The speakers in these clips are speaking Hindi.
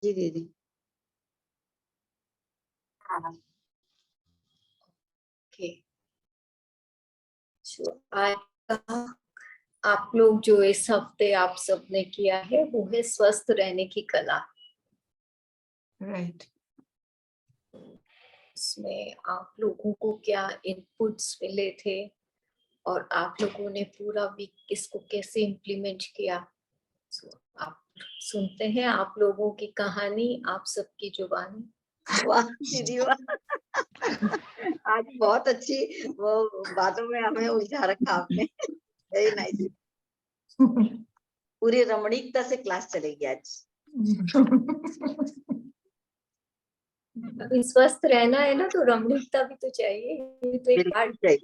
जी दीदी। हाँ। ओके, आज का आप लोग जो इस हफ्ते आप सबने किया है वो है स्वस्थ रहने की कला। राइट। इसमें आप लोगों को क्या इनपुट्स मिले थे और आप लोगों ने पूरा वीक इसको कैसे इम्प्लीमेंट किया? आप सुनते हैं आप लोगों की कहानी, आप सबकी जुबानी। वाह दीदी वाह। आज बहुत अच्छी वो बातों में हमें उलझा रखा आपने। Very nice. पूरी रमणीकता से क्लास चलेगी आज। अभी स्वस्थ रहना है ना, तो रमणीकता भी तो चाहिए, ये तो एक पार्ट है।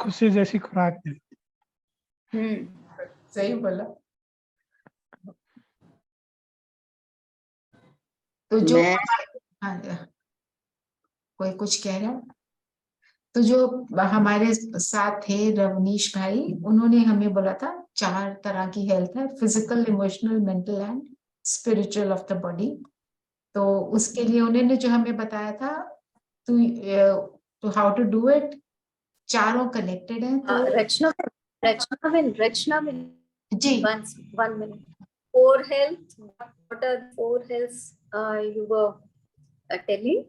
खुशी जैसी खुराक है। सही बोला। तो जो कोई कुछ कह रहा है, तो जो हमारे साथ थे रवनीश भाई, उन्होंने हमें बोला था 4 तरह की हेल्थ है, physical, emotional, mental and spiritual of the body. तो उसके लिए उन्होंने जो हमें बताया था तो हाउ टू डू इट, चारों कनेक्टेड हैं। तो रचना जी, 1 minute. Four health. What are the 4 healths you were telling?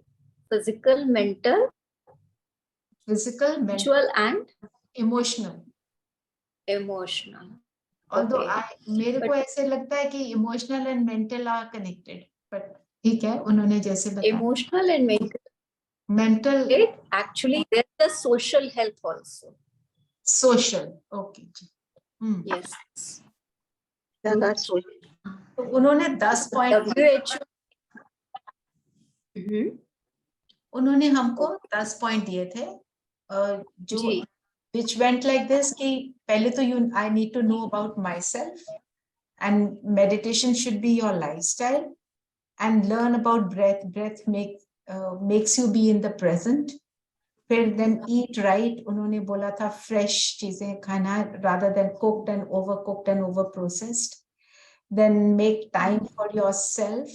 Physical, mental, spiritual, and emotional. emotional. Although Okay. मेरे को ऐसे लगता है कि emotional and mental are connected, but ठीक है, उन्होंने जैसे बताया। Emotional and mental actually there's the social health also. Social, okay जी। Yes. तो उन्होंने 10 पॉइंट WHO. उन्होंने हमको 10 पॉइंट दिए थे, जो जी. which went like this कि पहले तो I need to know about myself, and meditation should be your lifestyle, and learn about breath makes you be in the present. फिर then eat right, उन्होंने बोला था fresh चीजें खाना rather than cooked and overcooked and over processed. Then make time for yourself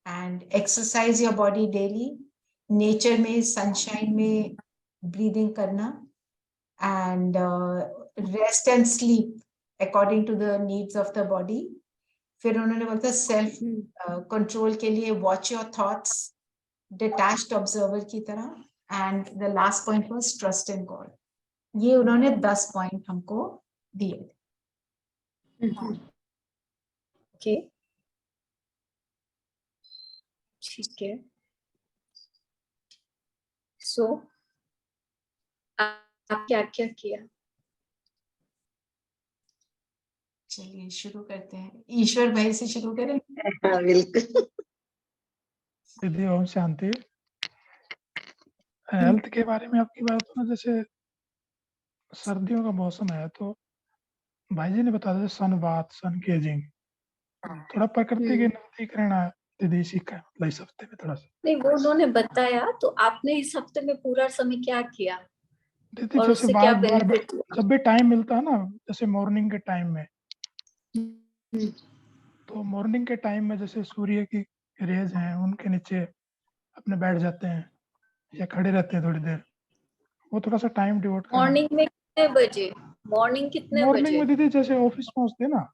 and exercise your body daily. Nature में, sunshine में breathing करना, and rest and sleep according to the needs of the body. फिर उन्होंने बोला था सेल्फ कंट्रोल के लिए watch your thoughts, detached observer की तरह, and the last point was trust in God. ये उन्होंने 10 पॉइंट हमको दिए थे। ओके, ठीक है। सो आप क्या क्या किया? चलिए शुरू करते हैं, ईश्वर भाई से शुरू करें। बिल्कुल। दीदी ओम शांति। हेल्थ के बारे में आपकी बात ना, जैसे सर्दियों का मौसम है तो भाई जी ने बताया सन बाथ, सन केजिंग, थोड़ा प्रकृति के नजदीक रहना दीदी सीखा है, मतलब इस हफ्ते में थोड़ा सा। नहीं, वो उन्होंने बताया, तो आपने इस हफ्ते में पूरा समय क्या किया दीदी और जैसे उससे क्या बेनिफिट हुआ? जब भी टाइम मिलता है ना, जैसे मॉर्निंग के टाइम में, तो मॉर्निंग के टाइम में जैसे सूर्य की रेज हैं उनके नीचे अपने बैठ जाते हैं या खड़े रहते हैं थोड़ी देर, वो थोड़ा सा टाइम डिवोट करना। मॉर्निंग में कितने बजे? मॉर्निंग में दीदी जैसे ऑफिस पहुंचते हैं ना,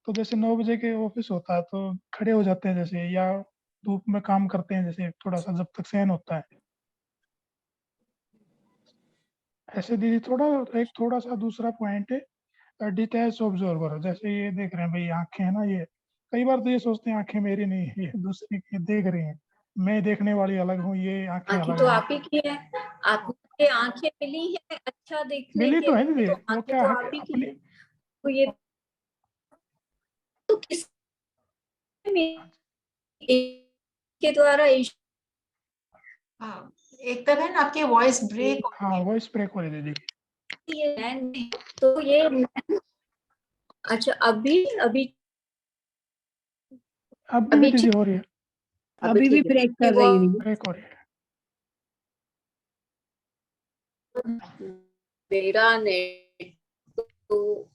तो जैसे 9 बजे के ऑफिस होता है तो खड़े हो जाते हैं जैसे, या धूप में काम करते हैं जैसे, थोड़ा सा जब तक सहन होता है ऐसे दीदी। थोड़ा सा दूसरा पॉइंट है डिटैच ऑब्जर्वर, जैसे ये देख रहे हैं भाई आंखें है ना, ये कई बार तो ये सोचते हैं आंखें मेरी नहीं है, ये दूसरी की देख रही हैं, मैं देखने वाली अलग हूँ, ये आंखें आंखें अलग तो हैं। आप ही की है, आपके आंखें मिली है अच्छा देखने मिली के तो है लिए, दीदी, तो वो आंखें क्या तो है आप ही की अपनी। है। तो ये तो किस के द्वारा हाँ, एक तरह ना आपके वॉइस ब्रेक। हाँ वॉइस ब्रेक हो रही दीदी। तो ये अच्छा, अभी अभी अब भी दीदी हो रही है, अभी भी ब्रेक कर रही है। ब्रेक हो रही है। मेरा नेट तो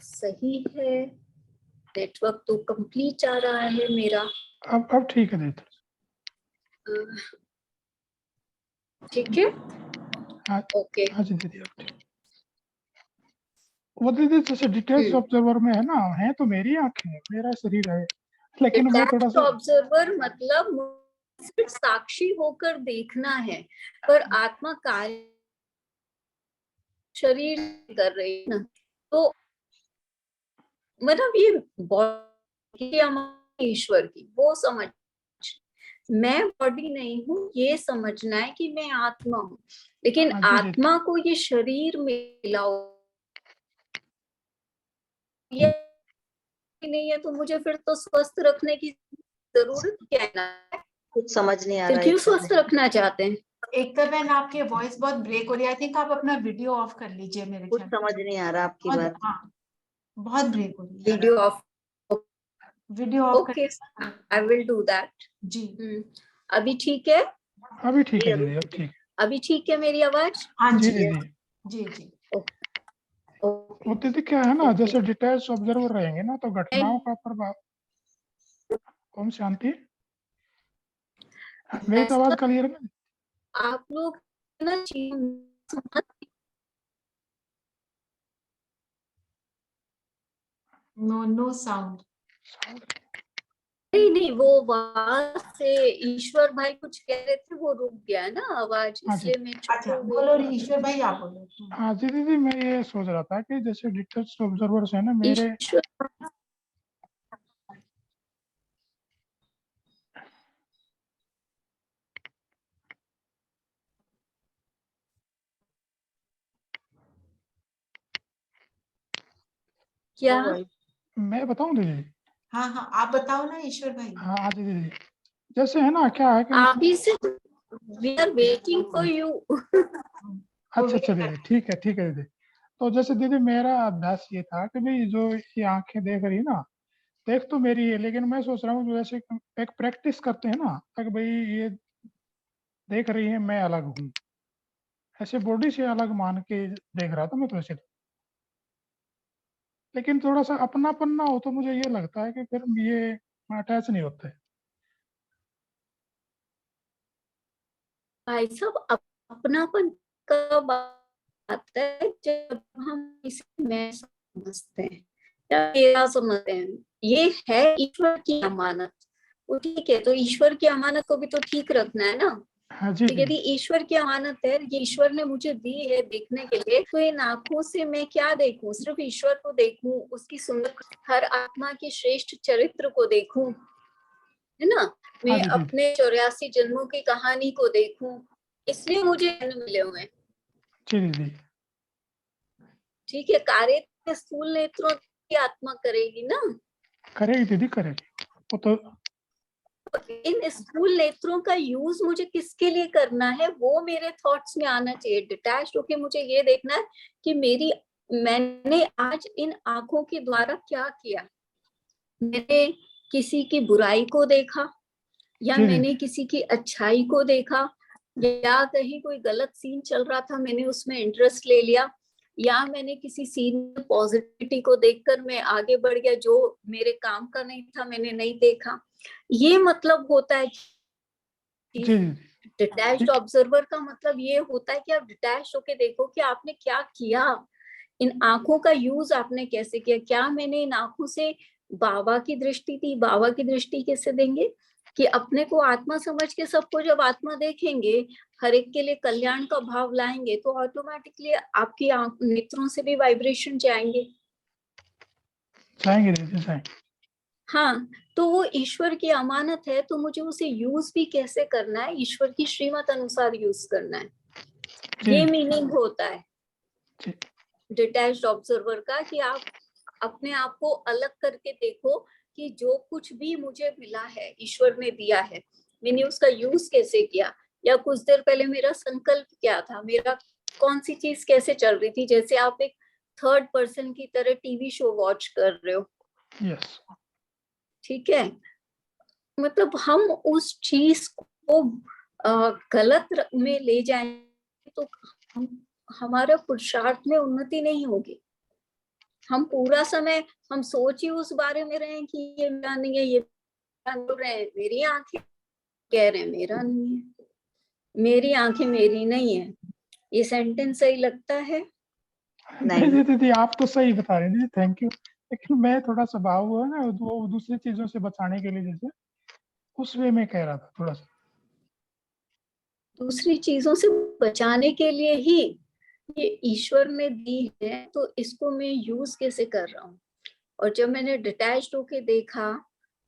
सही है, नेटवर्क तो कंप्लीट आ रहा है मेरा। अब ठीक है दीदी। ठीक है, हाँ ओके। हाँ जी दीदी, अब ठीक। वो दीदी जैसे डिटेल्स ऑब्जर्वर में है ना, है तो मेरी आंखें, मेरा शरीर है, लेकिन मैं थोड़ा सा ऑब्जर्वर मतलब सिर्फ साक्षी होकर देखना है, पर आत्मा कार्य शरीर कर रही है ना, तो मतलब ये बॉडी ईश्वर की वो समझ, मैं बॉडी नहीं हूँ ये समझना है कि मैं आत्मा हूँ, लेकिन हाँ जी दीदी। आत्मा को ये शरीर मिला ये नहीं है, तो मुझे फिर तो स्वस्थ रखने की जरूरत क्या है ना, कुछ समझ नहीं आ फिर रहा क्यों है। स्वस्थ रखना चाहते हैं? एकता बहन, आपकी वॉइस बहुत ब्रेक हो रही है। आई थिंक आप अपना वीडियो ऑफ कर लीजिए मेरे कुछ ख्याल। समझ नहीं आ रहा आपकी बहुत, बात। हाँ, बहुत ब्रेक हो रही है। Video off, video off okay, कर। I will do that. जी अभी ठीक है? अभी ठीक है दीदी, अब ठीक है। अभी ठीक है मेरी आवाज? हाँ जी जी दीदी। जी जी। ओके, वो दीदी क्या है ना, जैसे डिटेल्स ऑब्जर्वर रहेंगे ना तो घटनाओं का प्रभाव। कौन शांति, मेरी तो आवाज क्लियर है ना? आप लोग ना चीज़ नो नो साउंड। नहीं, वो वहां से ईश्वर भाई कुछ कह रहे थे, वो रुक गया है ना आवाज, हाँ जी। इसलिए मैं चुप अच्छा हो गई। बोलो ईश्वर भाई, आप बोलो। हाँ जी दीदी, मैं ये सोच रहा था कि जैसे डिटेल्स ऑब्जर्वर्स है ना मेरे, ईश्वर क्या? मैं बताऊं दीदी? हाँ हाँ, आप बताओ ना ईश्वर भाई। हाँ जी दीदी, जैसे है ना, क्या है कि आप ही से we are waiting for you. अच्छा दीदी, ठीक है दीदी। तो जैसे दीदी मेरा अभ्यास ये था कि भाई जो ये आंखें देख रही है ना, देख तो मेरी है, लेकिन मैं सोच रहा हूँ जैसे एक प्रैक्टिस करते हैं ना, कि भाई ये देख रही है, मैं अलग हूँ, ऐसे बॉडी से अलग मान के देख रहा था मैं तो ऐसे। लेकिन थोड़ा सा अपनापन ना हो तो मुझे ये लगता है कि फिर ये अटैच नहीं होते। भाई साहब, अपनापन कब आता है? जब हम इसे मैं समझते हैं या मेरा समझते हैं, ये है ईश्वर की अमानत। वो ठीक है, तो ईश्वर की अमानत को भी तो ठीक रखना है ना। हाँ जी तो यदि दीदी। ईश्वर की अमानत है, ये ईश्वर ने मुझे दी है देखने के लिए, तो इन आंखों से मैं क्या देखूं? सिर्फ ईश्वर को देखूं, उसकी सुंदर हर आत्मा के श्रेष्ठ चरित्र को देखूं, है ना? हाँ मैं जी दीदी। अपने 84 जन्मों की कहानी को देखूं, इसलिए मुझे जन्म मिले हुए हैं। जी दीदी। ठीक है, कार्य स्थूल नेत्रों की आत्मा करेगी ना। करेगी दीदी, करेगी वो तो। इन स्थूल नेत्रों का यूज मुझे किसके लिए करना है, वो मेरे थॉट्स में आना चाहिए। डिटैच होके मुझे ये देखना है कि मैंने आज इन आंखों के द्वारा क्या किया। मैंने किसी की बुराई को देखा, या जी मैंने दीदी। किसी की अच्छाई को देखा, या कहीं कोई गलत सीन चल रहा था मैंने उसमें इंटरेस्ट ले लिया, या मैंने किसी सीन में पॉजिटिविटी को देखकर मैं आगे बढ़ गया, जो मेरे काम का नहीं था मैंने नहीं देखा। ये मतलब होता है जी दीदी। डिटैच्ड ऑब्जर्वर का मतलब ये होता है कि आप डिटैच होके देखो कि आपने क्या किया, इन आंखों का यूज आपने कैसे किया। क्या मैंने इन आंखों से बाबा की दृष्टि दी? बाबा की दृष्टि कैसे देंगे कि अपने को आत्मा समझ के सबको जब आत्मा देखेंगे, हर एक के लिए कल्याण का भाव लाएंगे, तो ऑटोमेटिकली आपकी नेत्रों से भी वाइब्रेशन जाएंगे। जाएंगे दीदी, जाएंगे। हाँ, तो वो ईश्वर की अमानत है, तो मुझे उसे यूज भी कैसे करना है, ईश्वर की श्रीमत अनुसार यूज करना है। ये जी मीनिंग होता है जी। डिटैच्ड ऑब्जर्वर का, कि आप अपने आप को अलग करके देखो कि जो कुछ भी मुझे मिला है ईश्वर ने दिया है, मैंने उसका यूज कैसे किया, या कुछ देर पहले मेरा संकल्प क्या था, मेरा कौन सी चीज कैसे चल रही थी। जैसे आप एक थर्ड पर्सन की तरह टीवी शो वॉच कर रहे हो, यस। ठीक है, मतलब हम उस चीज को गलत में ले जाएंगे तो हमारा पुरुषार्थ में उन्नति नहीं होगी। हम पूरा समय हम सोच ही उस बारे में रहे कि ये मेरा नहीं है, ये बोल रहे हैं मेरी आंखें, कह रहे हैं मेरा नहीं है, मेरी आंखें मेरी नहीं है। ये सेंटेंस सही लगता है? नहीं दीदी, आप तो सही बता रहे हैं दीदी, थैंक यू। लेकिन मैं थोड़ा सा भाव हुआ ना, वो दूसरी चीजों से बचाने के लिए, जैसे उस वे में कह रहा था थोड़ा सा। दूसरी चीजों से बचाने के लिए ही ये ईश्वर ने दी है, तो इसको मैं यूज कैसे कर रहा हूँ। और जब मैंने डिटैच्ड होके देखा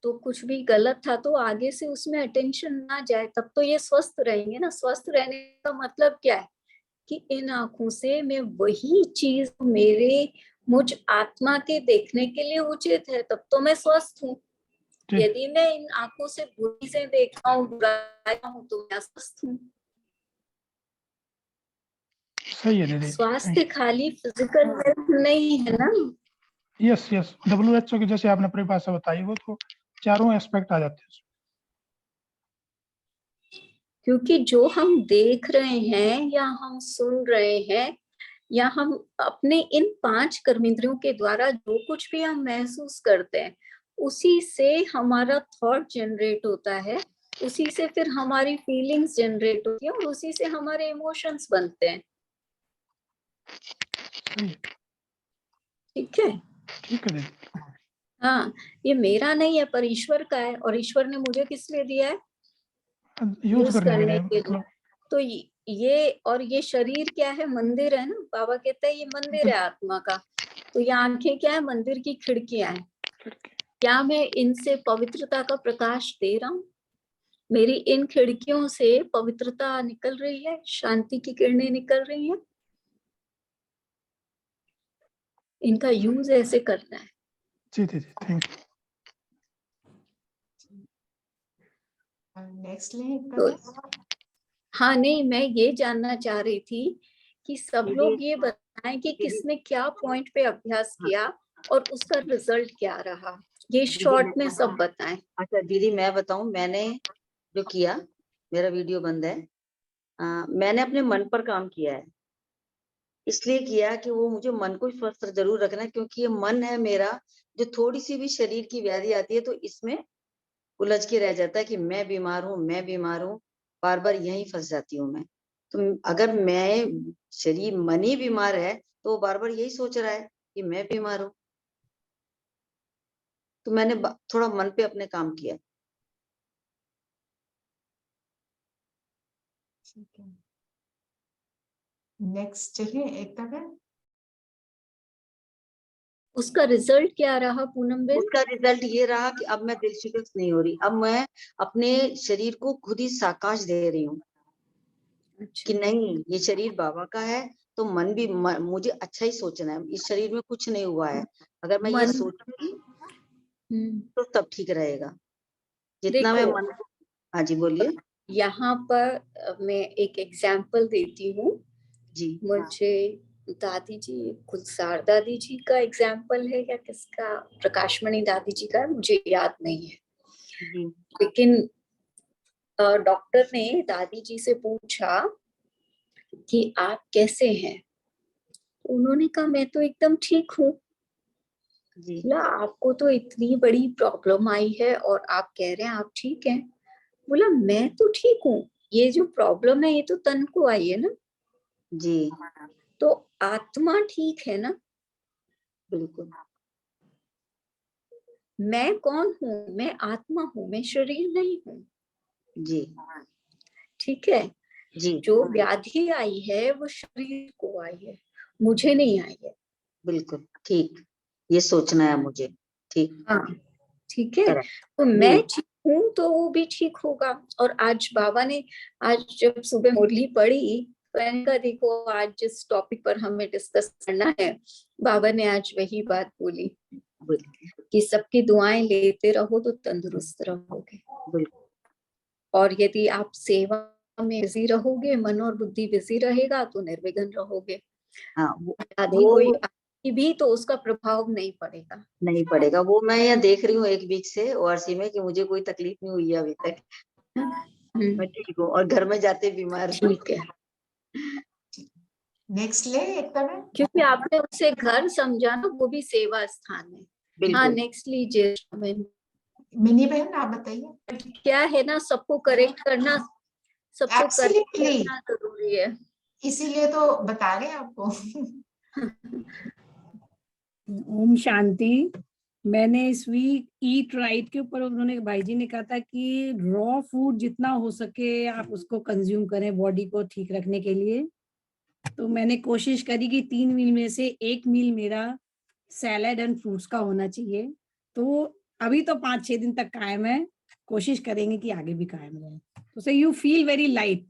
तो कुछ भी गलत था, तो आगे से उसमें अटेंशन ना जाए, तब तो ये स्वस्थ रहेंगे ना। स्वस्थ रहने का मतलब क्या है कि इन आंखों से मैं वही चीज मेरे मुझ आत्मा के देखने के लिए उचित है, तब तो मैं स्वस्थ हूँ। ठीक, यदि मैं इन आंखों से बुरी से देखा हूँ, बुराया हूँ, तो मैं अस्वस्थ हूँ। सही है दीदी। स्वास्थ्य खाली फिजिकल हेल्थ नहीं है ना। यस यस, WHO की जैसे आपने परिभाषा बताई, वो तो चारों एस्पेक्ट आ जाते हैं। क्योंकि जो हम देख रहे हैं या हम सुन रहे हैं या हम अपने इन 5 कर्मेंद्रियों के द्वारा जो कुछ भी हम महसूस करते हैं, उसी से हमारा थॉट जनरेट होता है, उसी से फिर हमारी फीलिंग्स जनरेट होती है और उसी से हमारे इमोशंस बनते हैं। सही है, ठीक है? ठीक है दीदी। हाँ, ये मेरा नहीं है पर ईश्वर का है, और ईश्वर ने मुझे किस लिए दिया है? यूज करने के लिए, मतलब तो ये और ये शरीर क्या है? मंदिर है ना। बाबा कहता है ये मंदिर है आत्मा का। तो ये आंखें क्या है? मंदिर की खिड़कियां हैं। क्या मैं इनसे पवित्रता का प्रकाश दे रहा हूँ? मेरी इन खिड़कियों से पवित्रता निकल रही है, शांति की किरणें निकल रही हैं। इनका यूज ऐसे करना है। जी दीदी, थैंक यू। नेक्स्ट लें तो प्रकाश। हाँ, नहीं, मैं ये जानना चाह रही थी कि सब दीदी, लोग ये बताएं कि किसने क्या पॉइंट पे अभ्यास किया और उसका रिजल्ट क्या रहा। ये शॉर्ट में सब बताएं। अच्छा दीदी, मैं बताऊं, मैंने जो किया, मेरा वीडियो बंद है। मैंने अपने मन पर काम किया है। इसलिए किया कि वो मुझे मन को स्वस्थ जरूर रखना है, क्योंकि ये मन है मेरा, जो थोड़ी सी भी शरीर की व्याधि आती है तो इसमें उलझ के रह जाता है कि मैं बीमार हूँ, मैं बीमार हूँ, बार बार यहीं फंस जाती हूँ मैं। तो अगर मैं शरीर मन ही बीमार है तो वो बार बार यही सोच रहा है कि मैं बीमार हूँ। तो मैंने थोड़ा मन पे अपने काम किया। ठीक है, नेक्स्ट चलिए एकता बहन। उसका रिजल्ट क्या रहा पूनम बेन? उसका रिजल्ट ये रहा कि अब मैं दिल शिकस्त नहीं हो रही। अब मैं अपने शरीर को खुद ही साकाश दे रही हूँ कि नहीं, ये शरीर बाबा का है, तो मन भी मुझे अच्छा ही सोचना है। इस शरीर में कुछ नहीं हुआ है, अगर मैं ये मन सोचूंगी तो तब ठीक रहेगा। जितना मैं देखो, मन को, हाँ जी बोलिए। यहाँ पर मैं एक एग्जाम्पल देती हूँ। जी मुझे दादी जी, गुलजार दादी जी का एग्जाम्पल है या किसका, प्रकाशमणि दादी जी का, मुझे याद नहीं है। जी लेकिन डॉक्टर ने दादी जी से पूछा कि आप कैसे हैं, तो उन्होंने कहा मैं तो एकदम ठीक हूँ। जी बोला आपको तो इतनी बड़ी प्रॉब्लम आई है और आप कह रहे हैं आप ठीक हैं। बोला मैं तो ठीक हूँ, ये जो प्रॉब्लम है ये तो तन को आई है ना, जी तो आत्मा ठीक है ना। बिल्कुल। मैं कौन हूँ? मैं आत्मा हूँ, मैं शरीर नहीं हूँ। जी ठीक है? जी जो व्याधि आई है वो शरीर को आई है, मुझे नहीं आई है। बिल्कुल ठीक, ये सोचना है मुझे। ठीक, हाँ, ठीक है। करेक्ट। तो जी मैं ठीक हूँ तो वो भी ठीक होगा। और आज बाबा ने, आज जब सुबह मुरली पढ़ी तो मैंने कहा देखो आज जिस टॉपिक पर हमें डिस्कस करना है, बाबा ने आज वही बात बोली बिल्कुल कि सबकी दुआएं लेते रहो तो तंदुरुस्त रहोगे। बिल्कुल। और यदि आप सेवा में बिजी रहोगे, मन और बुद्धि बिजी रहेगा, तो निर्विघ्न रहोगे। हाँ आदि कोई वो आदि भी तो उसका प्रभाव नहीं पड़ेगा। नहीं पड़ेगा। वो मैं यहाँ देख रही हूँ एक वीक से ओआरसी में कि मुझे कोई तकलीफ नहीं हुई है अभी तक। मैं ठीक हूँ और घर में जाते बीमार हूँ। ठीक है। नेक्स्ट ले एकता मैम। क्योंकि आपने उसे घर समझा ना, वो भी सेवा स्थान है। हाँ, बिल्कुल नेक्स्ट लीजिए। मिनी बहन आप बताइए। क्या है ना, सबको करेक्ट करना, सबको करेक्ट Absolutely. करना जरूरी है। इसीलिए तो बता रहे हैं आपको। ओम शांति। मैंने इस वीक ईट राइट के ऊपर, उन्होंने भाई जी ने कहा था कि रॉ फूड जितना हो सके आप उसको कंज्यूम करें बॉडी को ठीक रखने के लिए। तो मैंने कोशिश करी कि 3 मील में से 1 मील मेरा सैलेड एंड फ्रूट्स का होना चाहिए। तो अभी तो 5-6 दिन तक कायम है, कोशिश करेंगे कि आगे भी कायम रहे। तो से you feel very light,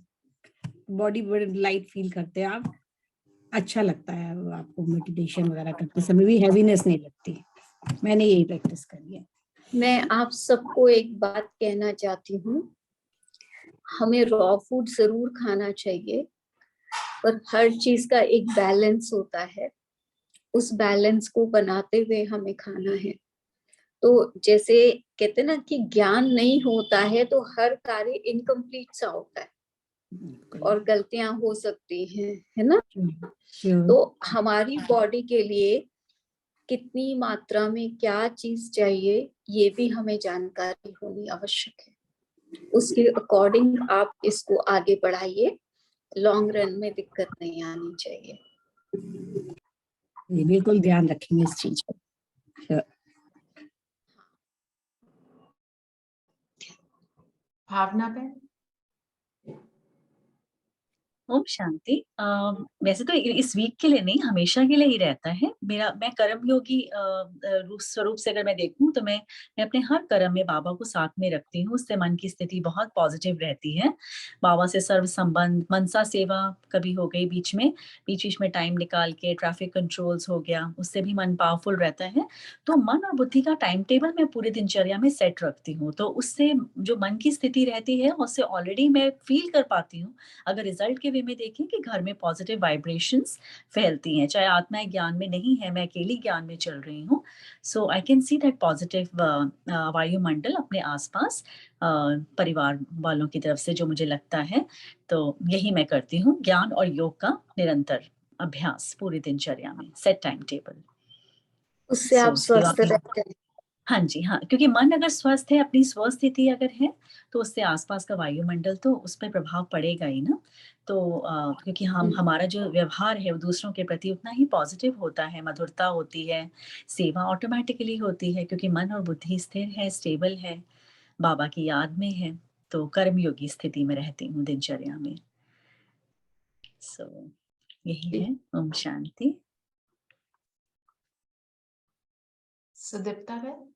body बड़ी लाइट फील करते हैं आप, अच्छा लगता है आपको मेडिटेशन वगैरह करते समय भी हैवीनेस नहीं लगती। मैंने यही प्रैक्टिस करी है। मैं आप सबको एक बात कहना चाहती हूँ, हमें रॉ फूड जरूर खाना चाहिए, पर हर चीज का एक बैलेंस होता है, उस बैलेंस को बनाते हुए हमें खाना है। तो जैसे कहते ना कि ज्ञान नहीं होता है तो हर कार्य इनकम्प्लीट सा होता है और गलतियां हो सकती हैं, है ना। तो हमारी बॉडी के लिए कितनी मात्रा में क्या चीज चाहिए ये भी हमें जानकारी होनी आवश्यक है। उसके अकॉर्डिंग आप इसको आगे बढ़ाइए, लॉन्ग रन में दिक्कत नहीं आनी चाहिए। बिल्कुल ध्यान रखेंगे इस चीज का। भावना बहन। ओम शांति। वैसे तो इस वीक के लिए नहीं, हमेशा के लिए ही रहता है मेरा। मैं कर्म योगी स्वरूप से अगर मैं देखूं तो मैं अपने हर कर्म में बाबा को साथ में रखती हूँ। उससे मन की स्थिति बहुत पॉजिटिव रहती है। बाबा से सर्व संबंध, मनसा सेवा कभी हो गई बीच बीच में टाइम निकाल के, ट्रैफिक कंट्रोल्स हो गया, उससे भी मन पावरफुल रहता है। तो मन और बुद्धि का टाइम टेबल मैं पूरे दिनचर्या में सेट रखती हूँ, तो उससे जो मन की स्थिति रहती है उससे ऑलरेडी मैं फील कर पाती हूँ। अगर रिजल्ट के वे में देखें कि घर में पॉजिटिव वाइब्रेशंस फैलती हैं, चाहे आत्मा ज्ञान में नहीं है, मैं अकेली ज्ञान में चल रही हूँ। So I can see that positive वायुमंडल अपने आसपास परिवार वालों की तरफ से जो मुझे लगता है। तो यही मैं करती हूँ, ज्ञान और योग का निरंतर अभ्यास पूरी दिनचर्या में, सेट टाइम टेबल। उससे आप स्वस्थ रहते हैं। हाँ जी, हाँ, क्योंकि मन अगर स्वस्थ है, अपनी स्वस्थिति अगर है, तो उससे आसपास का वायुमंडल तो उस पर प्रभाव पड़ेगा ही ना। तो क्योंकि हमारा जो व्यवहार है वो दूसरों के प्रति उतना ही पॉजिटिव होता है, मधुरता होती है, सेवा ऑटोमेटिकली होती है, क्योंकि मन और बुद्धि स्थिर है, स्टेबल है, बाबा की याद में है। तो कर्मयोगी स्थिति में रहती हूँ दिनचर्या में। सो यही है। ओम शांति। सुदीप्ता बहन।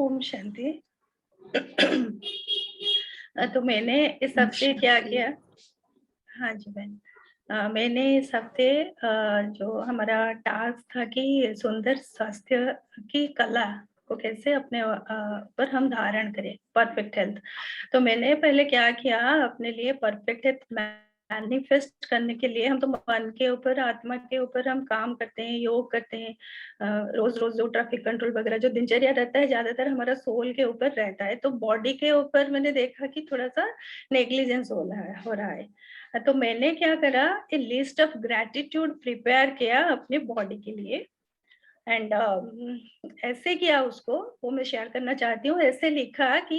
ओम शांति। तो मैंने इस हफ्ते क्या किया? हाँ जी बहन, मैंने इस हफ्ते जो हमारा टास्क था कि सुंदर स्वास्थ्य की कला को कैसे अपने पर हम धारण करें, परफेक्ट हेल्थ। तो मैंने पहले क्या किया, अपने लिए परफेक्ट हेल्थ मैनिफेस्ट करने के लिए हम तो मन के ऊपर, आत्मा के ऊपर हम काम करते हैं, योग करते हैं। रोज रोज जो ट्रैफिक कंट्रोल वगैरह जो दिनचर्या रहता है, ज्यादातर हमारा सोल के ऊपर रहता है। तो बॉडी के ऊपर मैंने देखा कि थोड़ा सा नेग्लिजेंस हो रहा है। तो मैंने क्या करा, ए लिस्ट ऑफ ग्रैटिट्यूड प्रिपेयर किया अपने बॉडी के लिए। एंड ऐसे किया उसको, वो मैं शेयर करना चाहती हूँ। ऐसे लिखा कि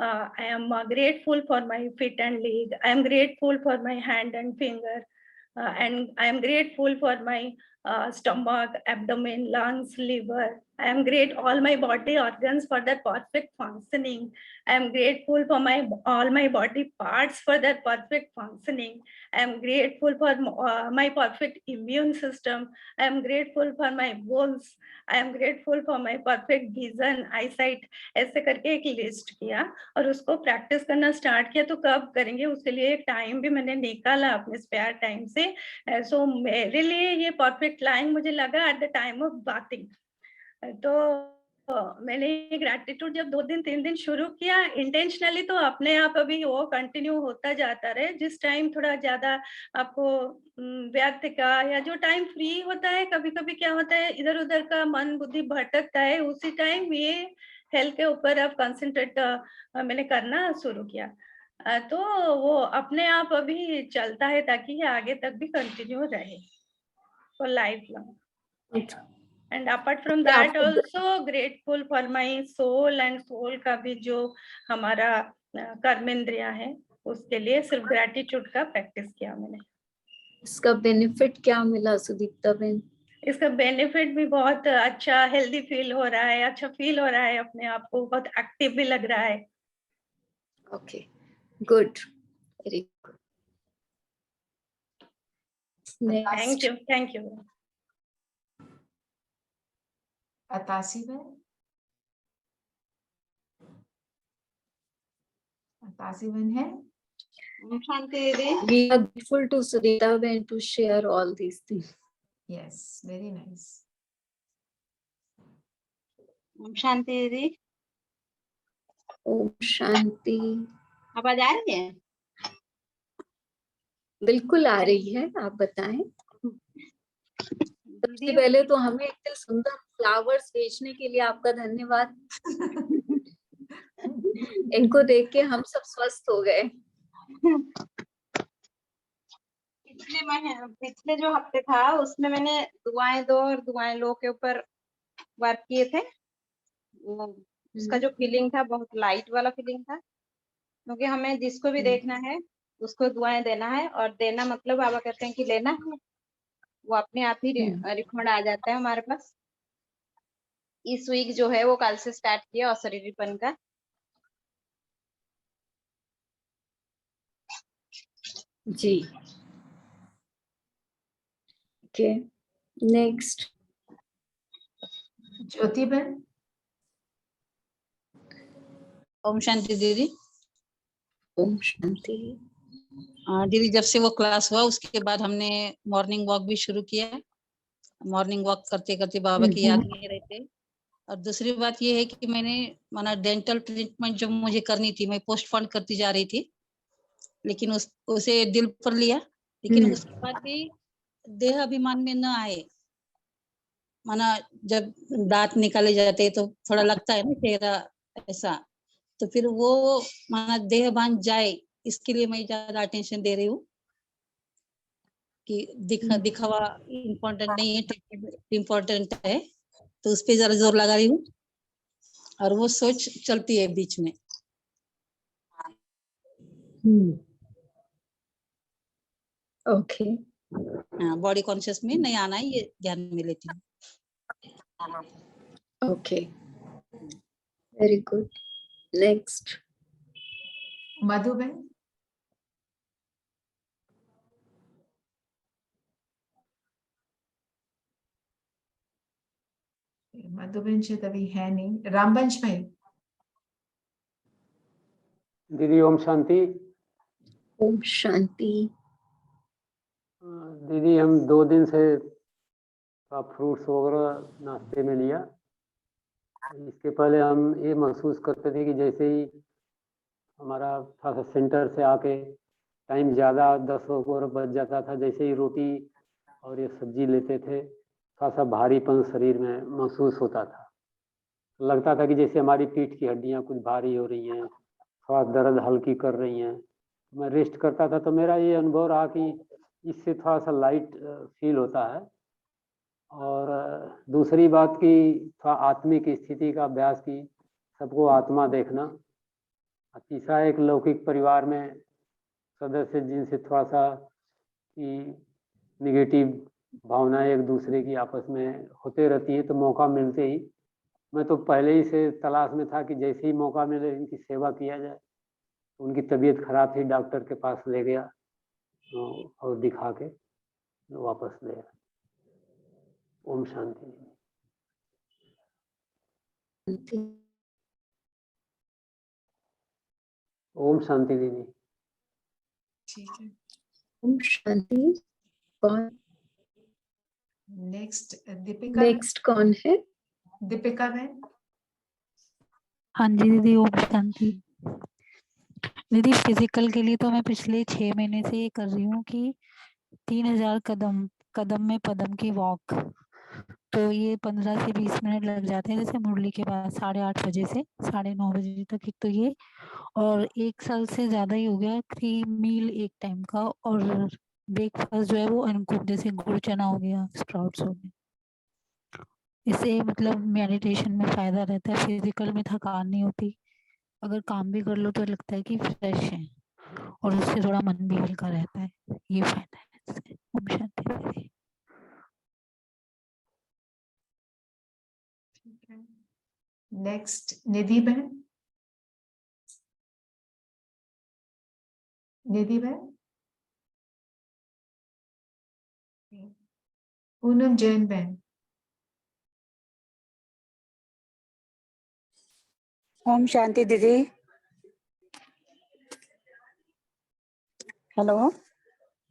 I am grateful for my feet and leg, I am grateful for my hand and finger, and I am grateful for my stomach, abdomen, lungs, liver. I am great all my body organs for their perfect functioning. I am grateful for all my body parts for their perfect functioning. I am grateful for my perfect immune system. I am grateful for my bones. I am grateful for my perfect vision, eyesight. ऐसे करके एक लिस्ट किया और उसको प्रैक्टिस करना स्टार्ट किया। तो कब करेंगे उसके लिए एक टाइम भी मैंने निकाला अपने स्पेयर टाइम से। सो मेरे लिए ये परफेक्ट लाइन मुझे लगा at the time of bathing. तो मैंने ये ग्रैटिट्यूड जब 2 दिन 3 दिन शुरू किया इंटेंशनली, तो अपने आप अभी वो कंटिन्यू होता जाता रहे। जिस टाइम थोड़ा ज्यादा आपको व्यर्थ का या जो टाइम फ्री होता है, कभी कभी क्या होता है इधर उधर का मन बुद्धि भटकता है, उसी टाइम ये हेल्थ के ऊपर अब कंसंट्रेट मैंने करना शुरू किया। तो वो अपने आप अभी चलता है ताकि ये आगे तक भी कंटिन्यू रहे for life long. And apart from क्या दैट आपको also grateful for my soul, and soul का भी जो हमारा कर्मेंद्रिया है उसके लिए सिर्फ ग्रेटिट्यूड का प्रैक्टिस किया मैंने। इसका बेनिफिट क्या मिला सुदीप्ता बहन? इसका बेनिफिट भी बहुत अच्छा, हेल्दी फील हो रहा है, अच्छा फील हो रहा है अपने आप को, बहुत एक्टिव भी लग रहा है। Okay, good, very good. Thank you, thank you. Atasi बहन, अतासी बहन है? शांति दीदी। We are grateful to Sudhita bhen to share all these things. Yes, very nice. शांति दीदी, ओम शांति। आवाज आ रही है? बिल्कुल आ रही है, आप बताएं। सबसे पहले तो हमें इतने सुंदर फ्लावर्स बेचने के लिए आपका धन्यवाद। इनको देख के हम सब स्वस्थ हो गए। पिछले जो हफ्ते था उसमें मैंने दुआएं दो और दुआएं लो के ऊपर वर्क किए थे। उसका जो फीलिंग था बहुत लाइट वाला फीलिंग था, क्योंकि हमें जिसको भी देखना है उसको दुआएं देना है, और देना मतलब बाबा कहते हैं कि लेना है, वो अपने आप ही रिकॉर्ड आ जाता है हमारे पास। इस वीक जो है वो कल से स्टार्ट किया अशरीरीपन का। जी, ओके, नेक्स्ट ज्योति बहन। ओम शांति दीदी। ओम शांति। दीदी, जब से वो क्लास हुआ उसके बाद हमने मॉर्निंग वॉक भी शुरू किया है। मॉर्निंग वॉक करते करते बाबा की याद में रहते। और दूसरी बात ये है कि मैंने माना डेंटल ट्रीटमेंट जो मुझे करनी थी, मैं पोस्टपोन करती जा रही थी, लेकिन उसे दिल पर लिया। लेकिन उसके बाद भी देह अभिमान में न आए। माना जब दांत निकाले जाते तो थोड़ा लगता है ना चेहरा ऐसा, तो फिर वो माना देह बांध जाए, इसके लिए मैं ज्यादा अटेंशन दे रही हूँ कि दिखावा इम्पोर्टेंट नहीं है, ट्रीटमेंट इम्पोर्टेंट है, तो उस पर जरा जोर लगा रही हूँ। और वो सोच चलती है बीच में। ओके, बॉडी कॉन्शियस में नहीं आना है, ये ध्यान में लेती हूँ। Okay, very good. नेक्स्ट मधु बहन। मधु बहन शायद अभी है नहीं। रामवंश भाई। दीदी ओम शांति। ओम शांति। दीदी, हम 2 दिन से फ्रूट्स वगैरह नाश्ते में लिया। इसके पहले हम ये महसूस करते थे कि जैसे ही हमारा थोड़ा सा सेंटर से आके टाइम ज़्यादा 10 वगैरह बज जाता था, जैसे ही रोटी और ये सब्जी लेते थे, थोड़ा सा भारीपन शरीर में महसूस होता था। लगता था कि जैसे हमारी पीठ की हड्डियां कुछ भारी हो रही हैं, थोड़ा दर्द हल्की कर रही हैं। मैं रेस्ट करता था तो मेरा ये अनुभव रहा कि इससे थोड़ा सा लाइट फील होता है। और दूसरी बात की थोड़ा आत्मिक स्थिति का अभ्यास की, सबको आत्मा देखना। तीसरा, एक लौकिक परिवार में सदस्य जिनसे थोड़ा सा कि निगेटिव भावनाएं एक दूसरे की आपस में होते रहती हैं, तो मौका मिलते ही मैं तो पहले ही से तलाश में था कि जैसे ही मौका मिले इनकी सेवा किया जाए। उनकी तबीयत खराब थी, डॉक्टर के पास ले गया और दिखा के वापस ले आया। ओम शांति। ओम शांति दीदी। ठीक है, ओम शांति। कौन नेक्स्ट? दीपिका। नेक्स्ट कौन है? दीपिका बहन। हाँ जी दीदी, ओम शांति। दीदी, फिजिकल के लिए तो मैं पिछले 6 महीने से ये कर रही हूँ कि 3000 कदम में पदम की वॉक। तो ये 15 से 20 मिनट लग जाते हैं, जैसे मुरली के बाद 8:30 बजे से 9:30 बजे तक। एक तो ये, और 1 साल से ज्यादा ही हो गया 3 मील एक टाइम का, और ब्रेकफास्ट जो है वो अनकुक, जैसे गुड़ चना हो गया, स्प्राउट्स हो गए। इससे मतलब मेडिटेशन में फायदा रहता है, फिजिकल में थकान नहीं होती, अगर काम भी कर लो तो लगता है कि फ्रेश है, और उससे थोड़ा मन भी हल्का रहता है, ये फायदा है इससे। ओम शांति दीदी। नेक्स्ट निधि बहन। निधि बहन। पूनम जैन बहन। ओम शांति दीदी। हेलो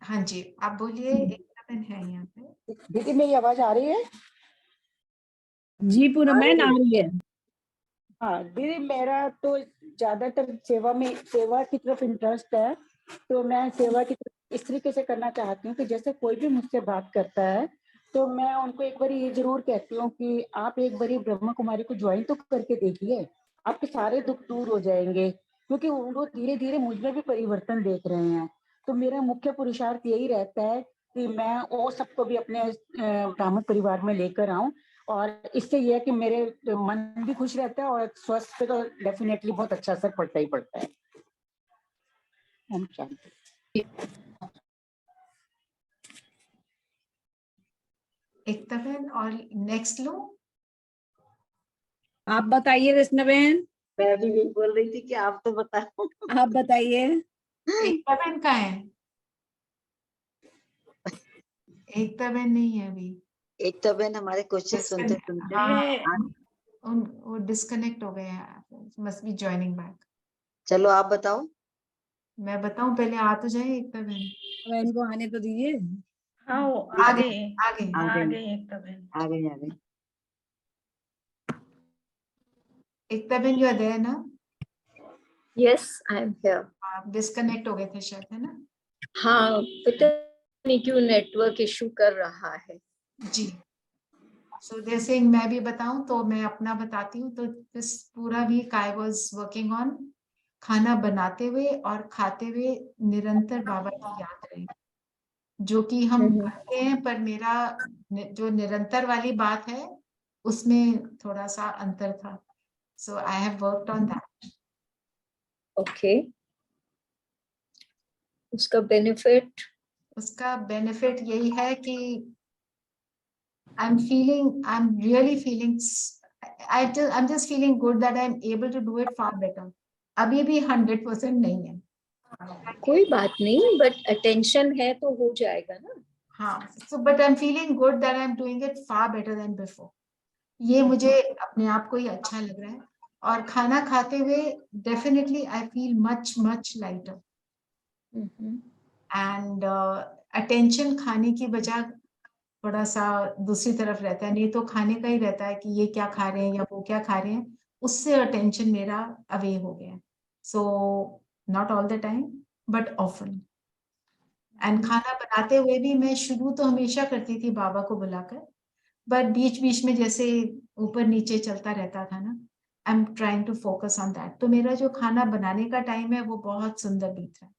हाँ जी, आप बोलिए। एकता बहन है यहाँ पे। दीदी, मेरी आवाज आ रही है? जी पूनम मैम आ रही है। हाँ दीदी, मेरा तो ज्यादातर सेवा की तरफ इंटरेस्ट है, तो मैं सेवा की तरफ इस तरीके से करना चाहती हूँ कि जैसे कोई भी मुझसे बात करता है तो मैं उनको एक बार ये जरूर कहती हूँ कि आप एक बार ब्रह्मा कुमारी को ज्वाइन तो करके देखिए, आपके सारे दुख दूर हो जाएंगे, क्योंकि वो धीरे धीरे मुझ में भी परिवर्तन देख रहे हैं। तो मेरा मुख्य पुरुषार्थ यही रहता है कि मैं वो सबको भी अपने ब्राह्मण परिवार में लेकर आऊं, और इससे यह है कि मेरे मन भी खुश रहता है और स्वास्थ्य पे तो डेफिनेटली बहुत अच्छा असर पड़ता ही पड़ता है। ओम शांति। एकता बहन और नेक्स्ट लो। आप बताइए रचना बहन। मैं भी यही बोल रही थी कि आप तो बताओ। आप बताइए। एकता बहन कहाँ है? एकता बहन नहीं है अभी। एकता बहन हमारे क्वेश्चन सुनते सुनते वो डिस्कनेक्ट हो गए हैं, मस्ट बी जॉइनिंग बैक। चलो आप बताओ। मैं बताऊं पहले, आ तो जाए एकता बहन। बहन को आने तो दीजिए। हाँ वो आ आ गए, गए। आ गए। आ आ गई गए एकता बहन। आ गई आ गई। एकता बहन यू आर देयर ना? Yes I am here. आप डिस्कनेक्ट हो गए थे शायद, है ना? हाँ पता नहीं क्यों नेटवर्क इशू कर रहा है। जी। सो जैसे मैं भी बताऊं तो मैं अपना बताती हूँ। तो इस पूरा week I was working on खाना बनाते हुए और खाते हुए निरंतर बाबा की याद रहे, जो कि हम करते हैं, पर मेरा जो निरंतर वाली बात है उसमें थोड़ा सा अंतर था। So I have worked on that. Okay. उसका बेनिफिट यही है कि I'm really feeling, I'm just feeling good that I'm able to do it far better. अभी भी 100% नहीं है। कोई बात नहीं, बट अटेंशन है तो हो जाएगा ना। हाँ, so but I'm feeling good that I'm doing it far better than before. ये मुझे अपने आप को ही अच्छा लग रहा है, और खाना खाते हुए definitely I feel much lighter. And attention खाने की बजाय थोड़ा सा दूसरी तरफ रहता है, नहीं तो खाने का ही रहता है कि ये क्या खा रहे हैं या वो क्या खा रहे हैं, उससे अटेंशन मेरा अवे हो गया। So not all the time but often. And खाना बनाते हुए भी मैं शुरू तो हमेशा करती थी बाबा को बुलाकर, बट बीच बीच में जैसे ऊपर नीचे चलता रहता था ना, I am trying to focus on that. तो मेरा जो खाना बनाने का टाइम है वो बहुत सुंदर बीत रहा है।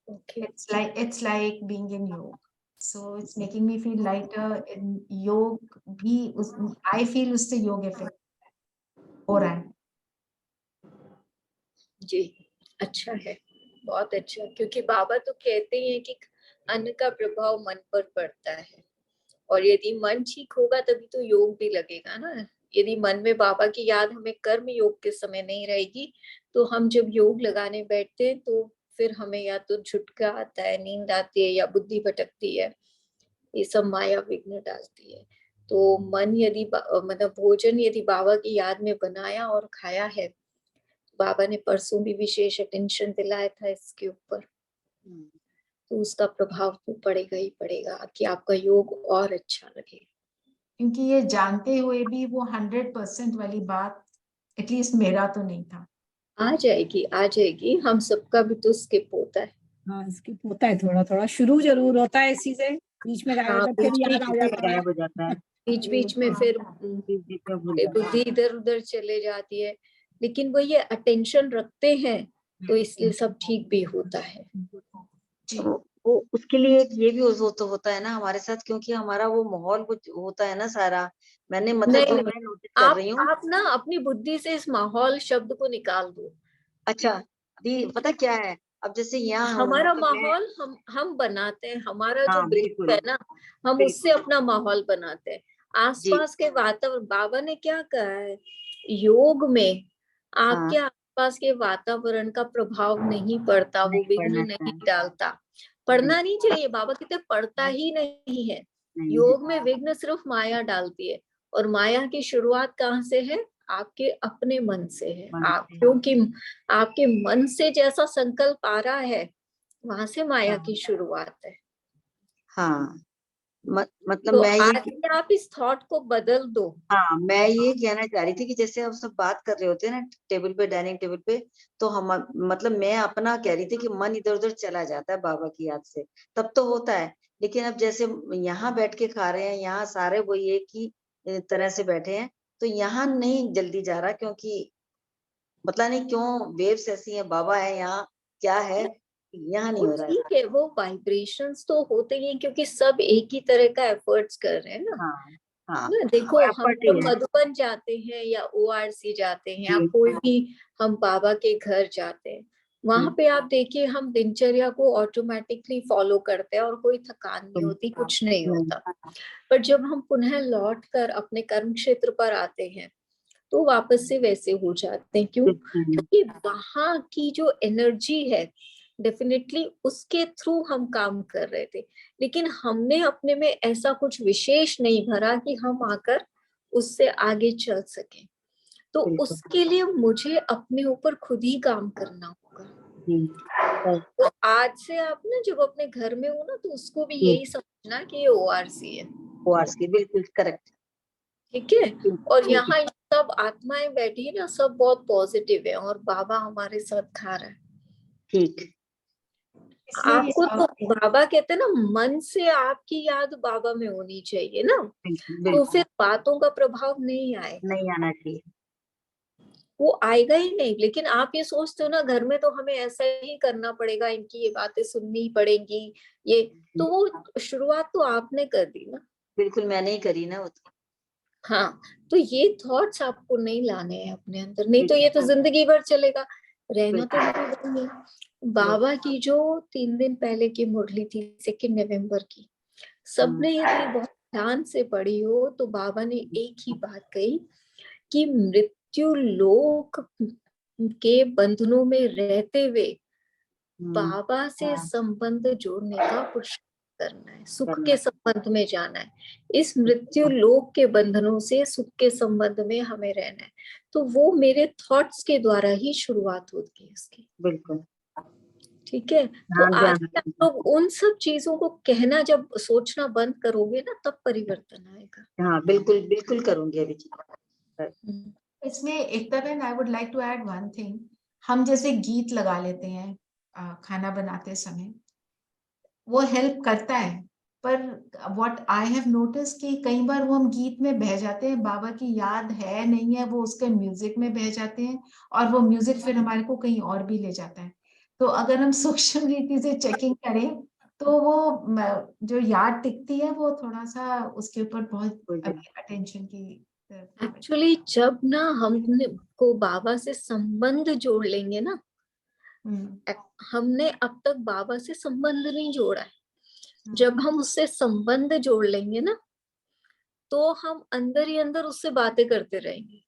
Okay. It's like being in yoga. So it's making me feel lighter. In yoga भी I feel उससे योग इफेक्ट हो रहा है। जी अच्छा है, बहुत अच्छा, क्योंकि बाबा तो कहते ही हैं कि अन्न का प्रभाव मन पर पड़ता है, और यदि मन ठीक होगा तभी तो योग भी लगेगा ना। यदि मन में बाबा की याद हमें कर्म योग के समय नहीं रहेगी, तो हम जब योग लगाने बैठते हैं तो फिर हमें या तो झुटका आता है, नींद आती है, या बुद्धि भटकती है, ये सब माया विघ्न डालती है। तो मन यदि मतलब भोजन यदि बाबा की याद में बनाया और खाया है, बाबा ने परसों भी विशेष अटेंशन दिलाया था इसके ऊपर, तो उसका प्रभाव तो पड़ेगा ही पड़ेगा कि आपका योग और अच्छा लगे। क्योंकि ये जानते हुए भी वो 100% वाली बात एटलीस्ट मेरा तो नहीं था। आ जाएगी, हम सबका भी तो स्किप होता है। हाँ स्किप होता है, थोड़ा थोड़ा शुरू जरूर होता है इसी से, बीच में गायब हाँ, होता है, फिर याद आ जाता है। गायब हो जाता है, बीच बीच में फिर बीच में भूल जाते बुद्धि इधर उधर चले जाती है, लेकिन वो ये अटेंशन रखते हैं तो इसलिए सब ठीक भी होता है। हैं। वो उसके लिए एक ये भी तो होता है ना हमारे साथ, क्योंकि हमारा वो माहौल कुछ होता है ना सारा। मैंने मतलब जो नहीं, मैं नोटिस कर रही हूँ। आप ना अपनी बुद्धि से इस माहौल शब्द को निकाल दो। अच्छा दी, पता क्या है, अब जैसे यहाँ हमारा मतलब मैं, माहौल हम बनाते हैं, हमारा जो हाँ ब्रीथ बिल्कुल है ना, हम उससे अपना माहौल बनाते हैं। आसपास के वातावरण, बाबा ने क्या कहा है योग में, आपके आसपास के वातावरण का प्रभाव नहीं पड़ता, वो विघ्न नहीं डालता। पढ़ना नहीं चाहिए, बाबा कहते पढ़ता ही नहीं है। योग में विघ्न सिर्फ माया डालती है, और माया की शुरुआत कहाँ से है? आपके अपने मन से है। आप क्योंकि आपके मन से जैसा संकल्प आ रहा है, वहां से माया की शुरुआत है। हाँ मतलब तो मैं आज ये, ही आप इस थॉट को बदल दो। हाँ मैं ये कहना चाह रही थी कि जैसे हम सब बात कर रहे होते हैं ना टेबल पे, डाइनिंग टेबल पे, तो हम मतलब मैं अपना कह रही थी कि मन इधर उधर चला जाता है बाबा की याद से, तब तो होता है। लेकिन अब जैसे यहाँ बैठ के खा रहे हैं, यहाँ सारे वही एक ही तरह से बैठे हैं, तो यहाँ नहीं जल्दी जा रहा, क्योंकि पता नहीं क्यों वेव्स ऐसी हैं, बाबा है यहाँ, क्या है, यहाँ नहीं वो हो रहा है। ठीक है, वो वाइब्रेशंस तो होते ही हैं, क्योंकि सब एक ही तरह का एफर्ट्स कर रहे हैं ना। हाँ हाँ, ना देखो, वो हम effort जब ही है। मधुबन जाते हैं या ORC जाते हैं या कोई भी हम बाबा के घर जाते हैं, वहां पे आप देखिए हम दिनचर्या को ऑटोमेटिकली फॉलो करते हैं और कोई थकान नहीं होती, कुछ नहीं होता। पर जब हम पुनः लौट कर अपने कर्म क्षेत्र पर आते हैं तो वापस से वैसे हो जाते हैं। क्यों? क्योंकि वहां की जो एनर्जी है, डेफिनेटली उसके थ्रू हम काम कर रहे थे, लेकिन हमने अपने में ऐसा कुछ विशेष नहीं भरा कि हम आकर उससे आगे चल सके। तो उसके लिए मुझे अपने ऊपर खुद ही काम करना होगा। तो आज से आप ना जब अपने घर में हो ना, तो उसको भी यही समझना कि ये ORC है। ORC बिल्कुल करेक्ट। ठीक है। और यहाँ सब आत्माएं बैठी है ना, सब बहुत पॉजिटिव है और बाबा हमारे साथ खा रहा है। ठीक। आपको तो बाबा कहते हैं ना, मन से आपकी याद बाबा में होनी चाहिए ना, तो फिर बातों का प्रभाव नहीं आएगा, नहीं आना चाहिए, वो आएगा ही नहीं। लेकिन आप ये सोचते हो ना, घर में तो हमें ऐसा ही करना पड़ेगा, इनकी ये बातें सुननी पड़ेंगी, ये तो वो शुरुआत तो आपने कर दी ना। बिल्कुल मैंने ही करी ना वो तो। हाँ, तो ये थॉट्स आपको नहीं लाने हैं अपने अंदर, नहीं तो ये तो जिंदगी भर चलेगा। रहना तो मधुबन में। बाबा की जो 3 दिन पहले की मुरली थी 2 नवंबर की, सबने यदि बहुत ध्यान से पढ़ी हो तो बाबा ने एक ही बात कही कि मृत्यु लोक के बंधनों में रहते हुए बाबा से संबंध जोड़ने का पुरुषार्थ करना है, सुख के संबंध में जाना है। इस मृत्यु लोक के बंधनों से सुख के संबंध में हमें रहना है। तो वो मेरे थॉट्स के द्वारा ही शुरुआत होती है इसकी। बिल्कुल ठीक है। तो आज आप लोग उन सब चीजों को कहना, जब सोचना बंद करोगे ना, तब परिवर्तन आएगा। हाँ बिल्कुल बिल्कुल करूंगी अभी। इसमें एकता बहन, I would like to add one thing. हम जैसे गीत लगा लेते हैं खाना बनाते समय, वो हेल्प करता है, पर व्हाट आई हैव नोटिस कि कई बार वो हम गीत में बह जाते हैं, बाबा की याद है नहीं है, वो उसके म्यूजिक में बह जाते हैं, और वो म्यूजिक फिर हमारे को कहीं और भी ले जाता है। तो अगर हम सूक्ष्म रीति से चेकिंग करें तो वो जो याद टिकती है वो थोड़ा सा उसके ऊपर बहुत अटेंशन की। एक्चुअली जब ना हमने को बाबा से संबंध जोड़ लेंगे ना, हमने अब तक बाबा से संबंध नहीं जोड़ा है। जब हम उससे संबंध जोड़ लेंगे ना, तो हम अंदर ही अंदर उससे बातें करते रहेंगे,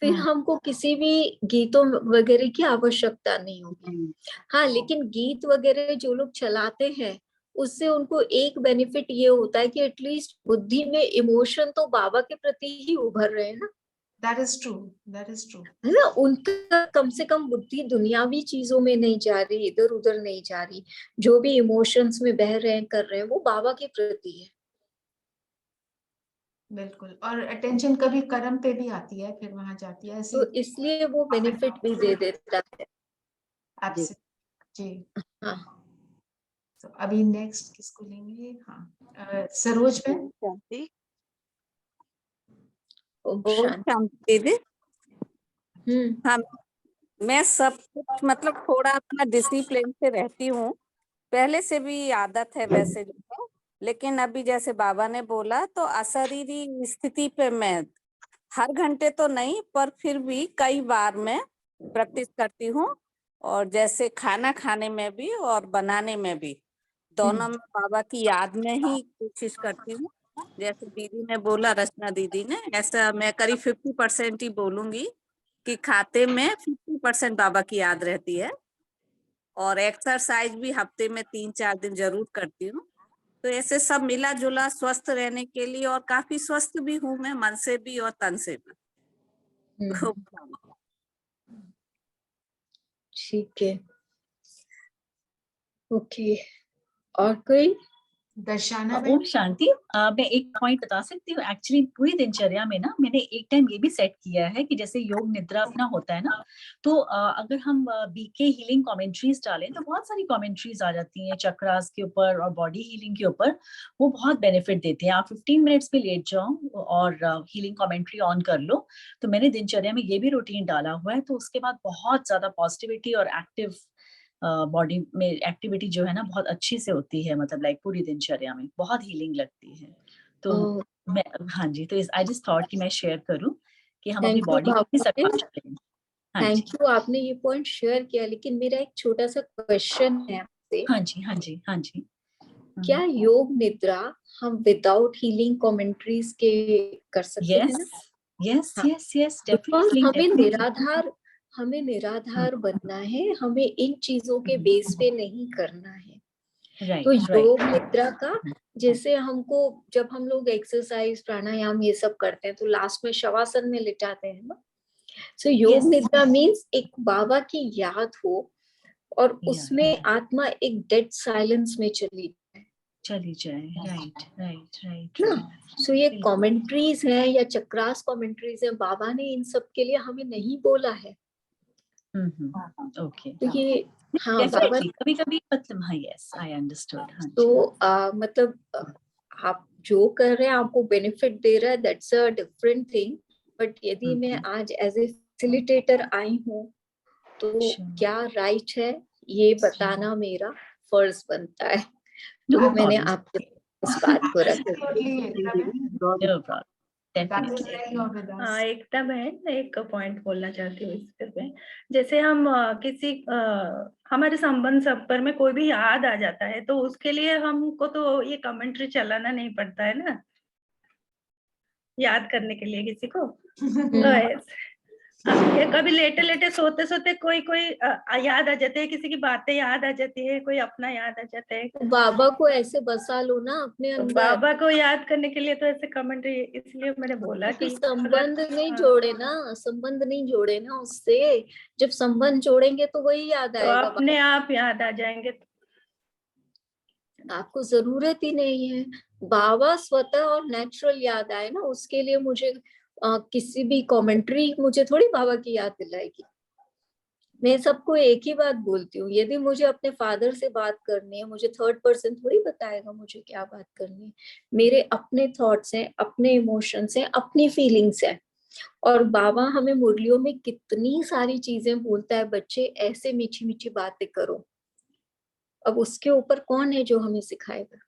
फिर हमको किसी भी गीतों वगैरह की आवश्यकता नहीं होगी। हाँ, लेकिन गीत वगैरह जो लोग चलाते हैं, उससे उनको एक बेनिफिट ये होता है कि एटलीस्ट बुद्धि में इमोशन तो बाबा के प्रति ही उभर रहे हैं ना। That is true. That is true. है ना, उनका कम से कम बुद्धि दुनियावी चीजों में नहीं जा रही, इधर उधर नहीं जा रही। जो भी इमोशंस में बह रहे हैं, कर रहे हैं, वो बाबा के प्रति है। बिल्कुल। और अटेंशन कभी कर्म पे भी आती है, फिर वहां जाती है, तो इसलिए वो बेनिफिट भी दे देता है। जी। हाँ। तो अभी नेक्स्ट किसको लेंगे? हाँ, सरोज बहन। शांति। ओम ओम शांति। शांति दीदी। हम्म। हाँ, मैं सब कुछ मतलब थोड़ा अपना डिसिप्लिन से रहती हूँ, पहले से भी आदत है वैसे जो है, लेकिन अभी जैसे बाबा ने बोला तो अशरीरी स्थिति पे मैं हर घंटे तो नहीं पर फिर भी कई बार मैं प्रैक्टिस करती हूँ, और जैसे खाना खाने में भी और बनाने में भी दोनों में बाबा की याद में ही कोशिश करती हूँ। जैसे दीदी ने बोला, रचना दीदी ने, ऐसा मैं करीब 50% ही बोलूंगी कि खाते में 50% बाबा की याद रहती है, और एक्सरसाइज भी हफ्ते में 3-4 दिन जरूर करती हूँ। तो ऐसे सब मिला जुला स्वस्थ रहने के लिए, और काफी स्वस्थ भी हूँ मैं, मन से भी और तन से भी। ठीक है, ओके। और कोई? दर्शना ओम शांति। मैं एक पॉइंट बता सकती हूँ। एक्चुअली पूरी दिनचर्या में ना मैंने एक टाइम ये भी सेट किया है कि जैसे योग निद्रा अपना होता है ना, तो अगर हम बीके हीलिंग कमेंट्रीज डालें तो बहुत सारी कमेंट्रीज आ जाती हैं चक्रास के ऊपर और बॉडी हीलिंग के ऊपर, वो बहुत बेनिफिट देते हैं। आप 15 मिनट्स पे लेट जाओ और हीलिंग कमेंट्री ऑन कर लो। तो मैंने दिनचर्या में ये भी रूटीन डाला हुआ है, तो उसके बाद बहुत ज्यादा पॉजिटिविटी और एक्टिव बॉडी में एक्टिविटी जो है ना बहुत अच्छी से होती है, मतलब लाइक पूरी दिनचर्या में बहुत हीलिंग लगती है। तो मैं, हाँ जी, तो आई जस्ट थॉट कि मैं शेयर करूं कि हम अपनी थैंक यू बॉडी को भी भावना जी। सकाश करें। हाँ जी, थैंक यू, आपने ये पॉइंट शेयर किया, लेकिन मेरा एक छोटा सा क्वेश्चन है आपसे। हाँ जी, हाँ जी, हाँ जी। क्या योग निद्रा हम विदाउट हीलिंग कमेंट्रीज के कर सकते हैं ना? यस हाँ, यस यस, बिकॉज डेफिनेटली हमें निराधार बनना है, हमें इन चीजों के बेस पे नहीं करना है। तो योग निद्रा का, जैसे हमको जब हम लोग एक्सरसाइज प्राणायाम ये सब करते हैं तो लास्ट में शवासन में लिटाते हैं ना, सो योग निद्रा मीन्स एक बाबा की याद हो और उसमें आत्मा एक डेड साइलेंस में चली जाए। राइट राइट राइट ना। सो ये कमेंट्रीज है या चक्रास कमेंट्रीज है, बाबा ने इन सब के लिए हमें नहीं बोला है। ओके, तो ये हाँ बाबा कभी कभी मतलब, हाँ यस आई अंडरस्टूड। हाँ तो मतलब आप जो कर रहे हैं आपको बेनिफिट दे रहा है, that's a different thing. But यदि मैं आज एज ए फैसिलिटेटर आई हूँ तो क्या राइट है ये बताना मेरा फर्ज बनता है। तो मैंने आपसे इस बात को रखा। हाँ, एकता बहन, एक पॉइंट बोलना चाहती हूँ इस पे। जैसे हम किसी हमारे संबंध सब पर में कोई भी याद आ जाता है तो उसके लिए हमको तो ये कमेंट्री चलाना नहीं पड़ता है ना, याद करने के लिए किसी को। तो कभी लेटे लेटे सोते सोते कोई याद आ जाते हैं, किसी की बातें याद आ जाती है, कोई अपना याद आ जाता है। बाबा को ऐसे बसा लो ना अपने अंदर। बाबा को याद करने के लिए तो ऐसे कमेंट्री, इसलिए मैंने बोला कि संबंध नहीं जोड़े ना, संबंध नहीं जोड़े ना उससे। जब संबंध जोड़ेंगे तो वही याद तो आएगा, अपने आप याद आ जाएंगे। आपको जरूरत ही नहीं है। बाबा स्वतः और नेचुरल याद आए ना, उसके लिए मुझे किसी भी कमेंट्री मुझे थोड़ी बाबा की याद दिलाएगी। मैं सबको एक ही बात बोलती हूँ, यदि मुझे अपने फादर से बात करनी है, मुझे थर्ड पर्सन थोड़ी बताएगा मुझे क्या बात करनी है। मेरे अपने थॉट्स हैं, अपने इमोशंस हैं, अपनी फीलिंग्स हैं। और बाबा हमें मुरलियों में कितनी सारी चीजें बोलता है, बच्चे ऐसे मीठी मीठी बातें करो। अब उसके ऊपर कौन है जो हमें सिखाएगा?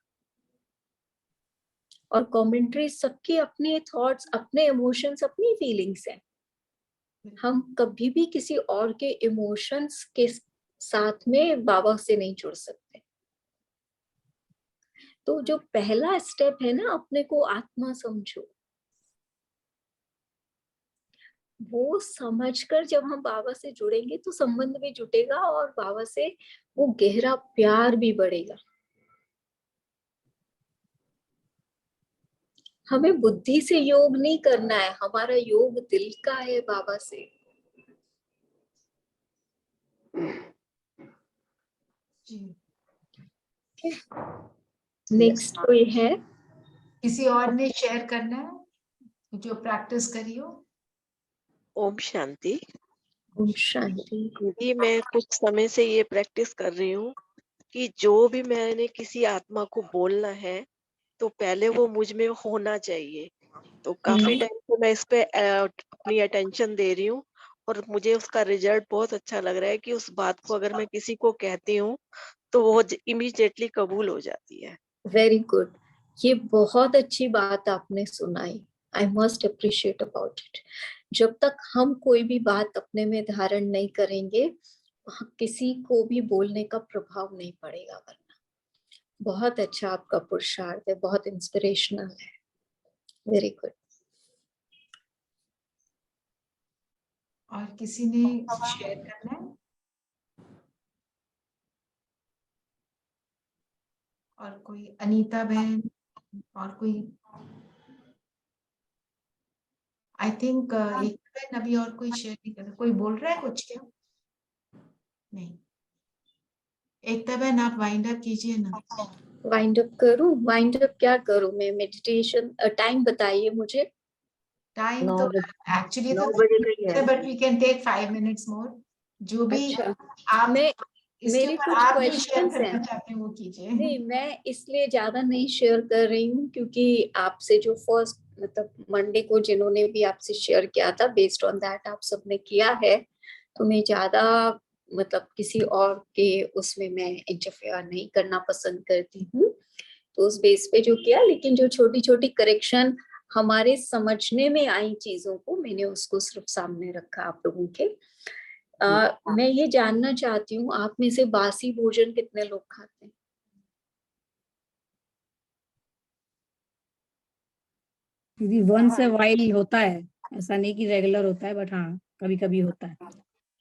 और कमेंट्री सबकी अपने थॉट्स, अपने इमोशंस, अपनी फीलिंग्स हैं। हम कभी भी किसी और के इमोशंस के साथ में बाबा से नहीं जुड़ सकते। तो जो पहला स्टेप है ना, अपने को आत्मा समझो, वो समझकर जब हम बाबा से जुड़ेंगे तो संबंध भी जुटेगा और बाबा से वो गहरा प्यार भी बढ़ेगा। हमें बुद्धि से योग नहीं करना है, हमारा योग दिल का है बाबा से। नेक्स्ट कोई है? किसी और ने शेयर करना है जो प्रैक्टिस करी हो? ओम शांति। ओम शांति। दीदी, मैं कुछ समय से ये प्रैक्टिस कर रही हूँ कि जो भी मैंने किसी आत्मा को बोलना है तो पहले वो मुझ में होना चाहिए। तो काफी टाइम से मैं इस पे अपनी अटेंशन दे रही हूँ और मुझे उसका रिजल्ट बहुत अच्छा लग रहा है कि उस बात को अगर मैं किसी को कहती हूँ तो वो इमीडिएटली कबूल हो जाती है। वेरी गुड, ये बहुत अच्छी बात आपने सुनाई। I must appreciate about it. जब तक हम कोई भी बात अपने में धारण नहीं करेंगे, किसी को भी बोलने का प्रभाव नहीं पड़ेगा। वरना बहुत अच्छा आपका पुरुषार्थ है, बहुत इंस्पिरेशनल है। Very good. और किसी ने शेयर करना है? और कोई अनीता बहन और कोई? आई थिंक एक बहन अभी और कोई शेयर नहीं कर रहा। कोई बोल रहा है कुछ क्या? नहीं। एकता बहन आप वाइंड अप कीजिए ना। वाइंड अप करूं? वाइंड अप क्या करूं मैं? मेडिटेशन टाइम बताइए मुझे। टाइम 9 तो बजे एक्चुअली 9 बजे का ही है। But we can take 5 minutes more. जो भी अच्छा, आप इसके मेरे ऊपर कुछ आप जो शेयर क्वेश्चंस करना हैं। चाहते हैं वो कीजिए। नहीं, मैं इसलिए ज्यादा नहीं शेयर कर रही हूँ क्योंकि आपसे जो फर्स्ट मतलब मंडे को जिन्होंने भी आपसे शेयर किया था, बेस्ड ऑन दैट आप सबने किया है, तो मैं ज्यादा मतलब किसी और के उसमें मैं इंटरफेयर नहीं करना पसंद करती हूँ। तो उस बेस पे जो किया, लेकिन जो छोटी छोटी करेक्शन हमारे समझने में आई चीजों को, मैंने उसको सिर्फ सामने रखा आप लोगों के। मैं ये जानना चाहती हूँ, आप में से बासी भोजन कितने लोग खाते हैं? दीदी वंस ए वाइल होता है, ऐसा नहीं कि रेगुलर होता है, बट हाँ कभी कभी होता है।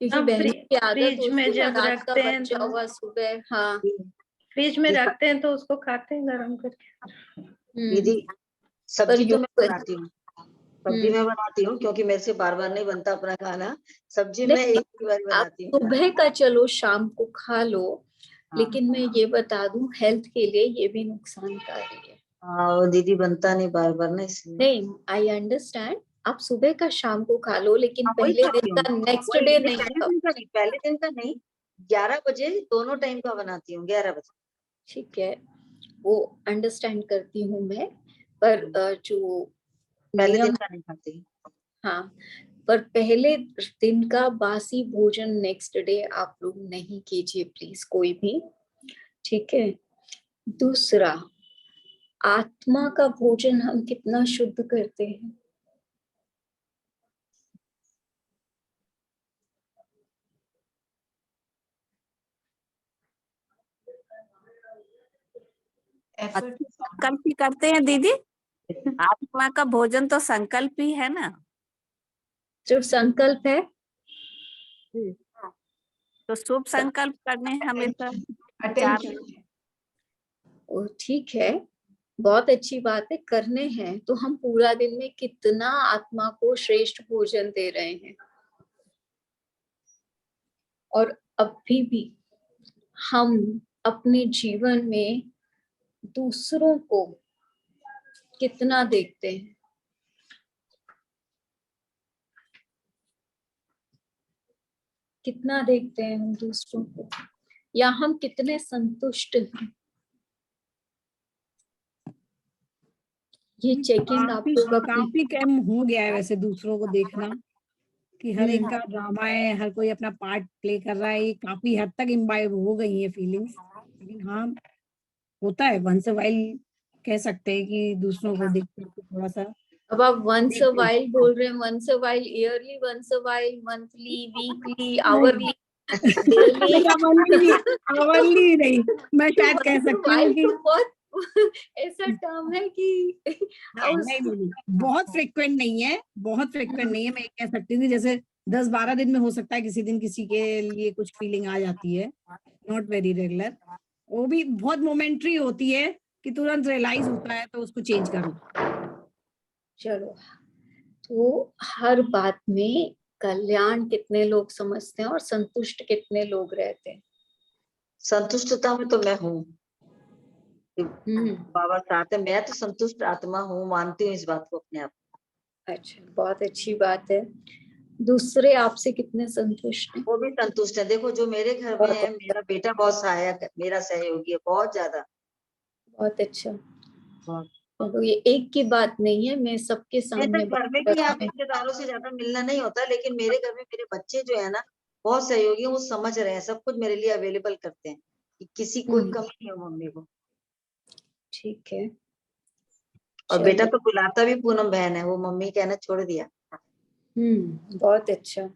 क्योंकि अब बहनों की आदत फ्रिज में होती है ना, जब रात का रखते हैं बच्चा तो हुआ सुबह। हाँ। फ्रिज में रखते हैं तो उसको खाते हैं गरम करके। दीदी पर सब्जी तो मैं यूज बनाती हूँ, सब्जी मैं बनाती हूँ क्योंकि मेरे से बार बार नहीं बनता अपना खाना। सब्जी मैं नहीं, एक ही बार आप बनाती हूँ। सुबह का चलो शाम को खा लो, हाँ लेकिन मैं ये बता दूं हेल्थ के लिए ये भी नुकसानकारी है। हाँ, वो दीदी बनता नहीं बार बार ना, इसलिए। नहीं, आई अंडरस्टैंड, आप सुबह का शाम को खा लो, लेकिन हाँ वही पहले खाती दिन हूँ, का नेक्स्ट वही डे नहीं, नहीं पहले खाओ। दिन का नहीं, पहले दिन का नहीं, 11 बजे दोनों टाइम का बनाती हूँ, 11 बजे। ठीक है, वो अंडरस्टैंड करती हूँ मैं, पर जो पहले नियम, दिन का नहीं खाती। हाँ, पर पहले दिन का बासी भोजन नेक्स्ट डे आप लोग नहीं कीजिए प्लीज, कोई भी। ठीक है। दूसरा, आत्मा का भोजन हम कितना शुद्ध करते हैं? संकल्प ही करते हैं दीदी। आत्मा का भोजन तो संकल्प ही है ना। सिर्फ संकल्प है? तो शुभ संकल्प करने हमेशा अटेंशन। ओ ठीक है, बहुत अच्छी बात है, करने हैं। तो हम पूरा दिन में कितना आत्मा को श्रेष्ठ भोजन दे रहे हैं? और अभी भी हम अपने जीवन में दूसरों को कितना देखते हैं? कितना देखते हैं हम दूसरों को, या हम कितने संतुष्ट हैं? ये चेकिंग आप काफी लोग अपनी, काफी कम हो गया है वैसे दूसरों को देखना, कि हर एक का ड्रामा है, हर कोई अपना पार्ट प्ले कर रहा है, ये काफी हद तक इम्बाइब हो गई है फीलिंग्स। लेकिन हाँ होता है, वंस अ वाइल कह सकते हैं कि दूसरों को देख के थोड़ा सा। अब आप वंस अ वाइल बोल रहे हैं, once a while yearly, once a while monthly, weekly, hourly, daily? Hourly नहीं, मैं शायद कह सकती हूँ कि बहुत ऐसा टर्म है कि नहीं, बहुत फ्रिक्वेंट नहीं है, बहुत फ्रिक्वेंट नहीं है। मैं कह सकती हूँ कि जैसे 10-12 दिन में हो सकता है किसी दिन किसी के लिए कुछ फीलिंग आ जाती है, नॉट वेरी रेगुलर। वो भी बहुत मोमेंट्री होती है कि तुरंत रियलाइज होता है तो उसको चेंज करो। चलो, तो हर बात में कल्याण कितने लोग समझते हैं और संतुष्ट कितने लोग रहते हैं? संतुष्टता में तो मैं हूँ, बाबा साथ है, मैं तो संतुष्ट आत्मा हूँ, मानती हूँ इस बात को अपने आप। अच्छा, बहुत अच्छी बात है। दूसरे आपसे कितने संतुष्ट हैं? वो भी संतुष्ट है। देखो जो मेरे घर में है, मेरा बेटा बहुत सहायक है, मेरा सहयोगी है, बहुत ज्यादा। बहुत अच्छा। बहुत। तो ये एक की बात नहीं है, मैं सबके सामने घर में बात भी आप करती हूँ। रिश्तेदारों से ज्यादा मिलना नहीं होता, लेकिन मेरे घर में मेरे बच्चे जो है ना बहुत सहयोगी हैं, वो समझ रहे हैं, सब कुछ मेरे लिए अवेलेबल करते हैं कि किसी कोई कमी नहीं हो मम्मी को। ठीक है। और बेटा चलो। तो बुलाता भी पूनम बहन है, वो मम्मी कहना छोड़ दिया। बहुत अच्छा।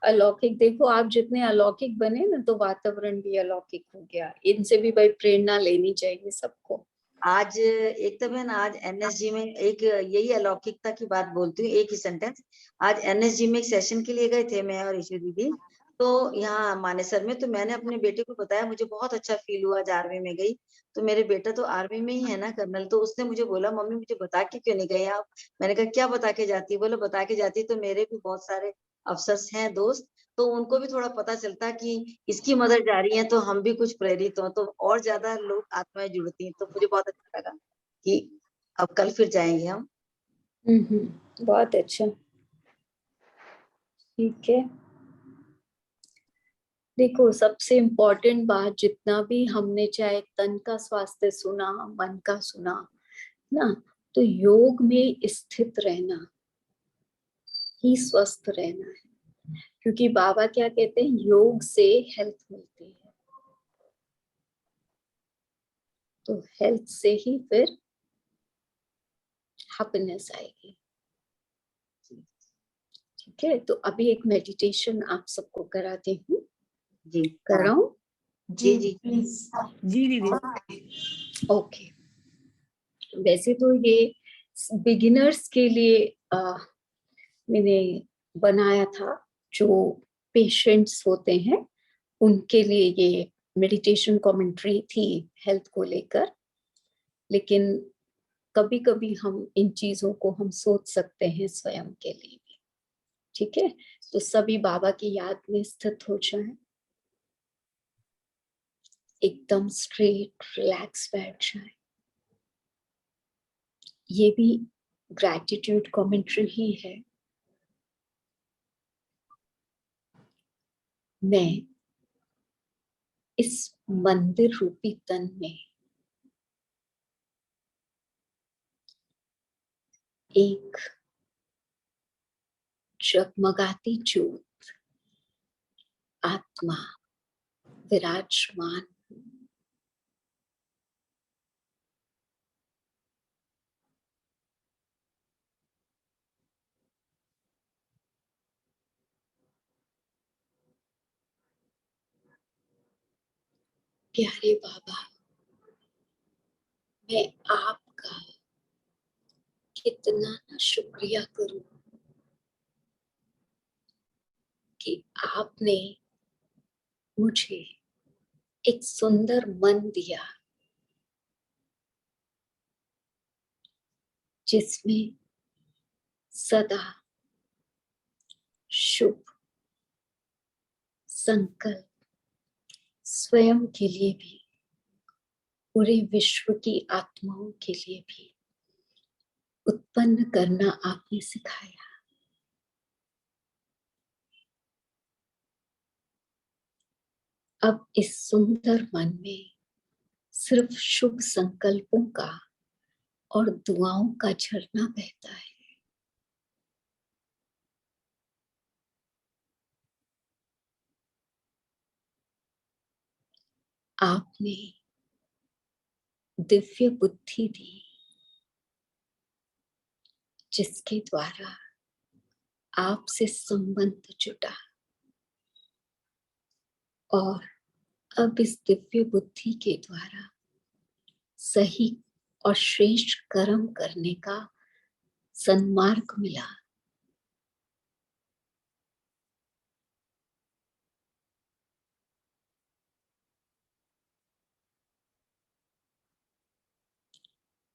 अलौकिक, देखो आप जितने अलौकिक बने ना तो वातावरण भी अलौकिक हो गया। इनसे भी भाई प्रेरणा लेनी चाहिए सबको। आज एक तो मैं आज एनएसजी में एक यही अलौकिकता की बात बोलती हूँ, एक ही सेंटेंस। आज एनएसजी में एक सेशन के लिए गए थे मैं और ईशू दीदी, तो यहाँ मानेसर में। तो मैंने अपने बेटे को बताया, मुझे बहुत अच्छा फील हुआ आज आर्मी में गई। तो मेरे बेटा तो आर्मी में ही है ना कर्नल, तो उसने मुझे बोला मम्मी मुझे बता के क्यों नहीं गए आप? मैंने कहा क्या बता के जाती? बोला बता के जाती तो मेरे भी बहुत सारे अफसर्स हैं दोस्त, तो उनको भी थोड़ा पता चलता कि इसकी मदर जा रही है तो हम भी कुछ प्रेरित हो, तो और ज्यादा लोग आत्माएं जुड़ती हैं। तो मुझे बहुत अच्छा लगा कि अब कल फिर जाएंगे हम। बहुत अच्छा। ठीक है। देखो सबसे इम्पोर्टेंट बात, जितना भी हमने चाहे तन का स्वास्थ्य सुना, मन का सुना ना, तो योग में स्थित रहना ही स्वस्थ रहना है। क्योंकि बाबा क्या कहते हैं, योग से हेल्थ मिलती है, तो हेल्थ से ही फिर हैप्पीनेस आएगी। ठीक है, तो अभी एक मेडिटेशन आप सबको कराती हूँ। जी कराऊं? जी जी प्लीज। जी दीदी। ओके। वैसे तो ये बिगिनर्स के लिए मैंने बनाया था, जो पेशेंट्स होते हैं उनके लिए ये मेडिटेशन कमेंट्री थी हेल्थ को लेकर। लेकिन कभी कभी हम इन चीजों को हम सोच सकते हैं स्वयं के लिए भी। ठीक है, तो सभी बाबा की याद में स्थित हो जाएं, एकदम स्ट्रेट रिलैक्स बैठ जाएं। ये भी ग्रैटिट्यूड कमेंट्री ही है। मैं इस मंदिर रूपी तन में एक जगमगाती ज्योत आत्मा विराजमान हूं। प्यारे बाबा, मैं आपका कितना ना शुक्रिया करूं कि आपने मुझे एक सुंदर मन दिया, जिसमें सदा शुभ संकल्प स्वयं के लिए भी, पूरे विश्व की आत्माओं के लिए भी उत्पन्न करना आपने सिखाया। अब इस सुंदर मन में सिर्फ शुभ संकल्पों का और दुआओं का झरना बहता है। आपने दिव्य बुद्धि दी, जिसके द्वारा आपसे संबंध जुटा, और अब इस दिव्य बुद्धि के द्वारा सही और श्रेष्ठ कर्म करने का सन्मार्ग मिला।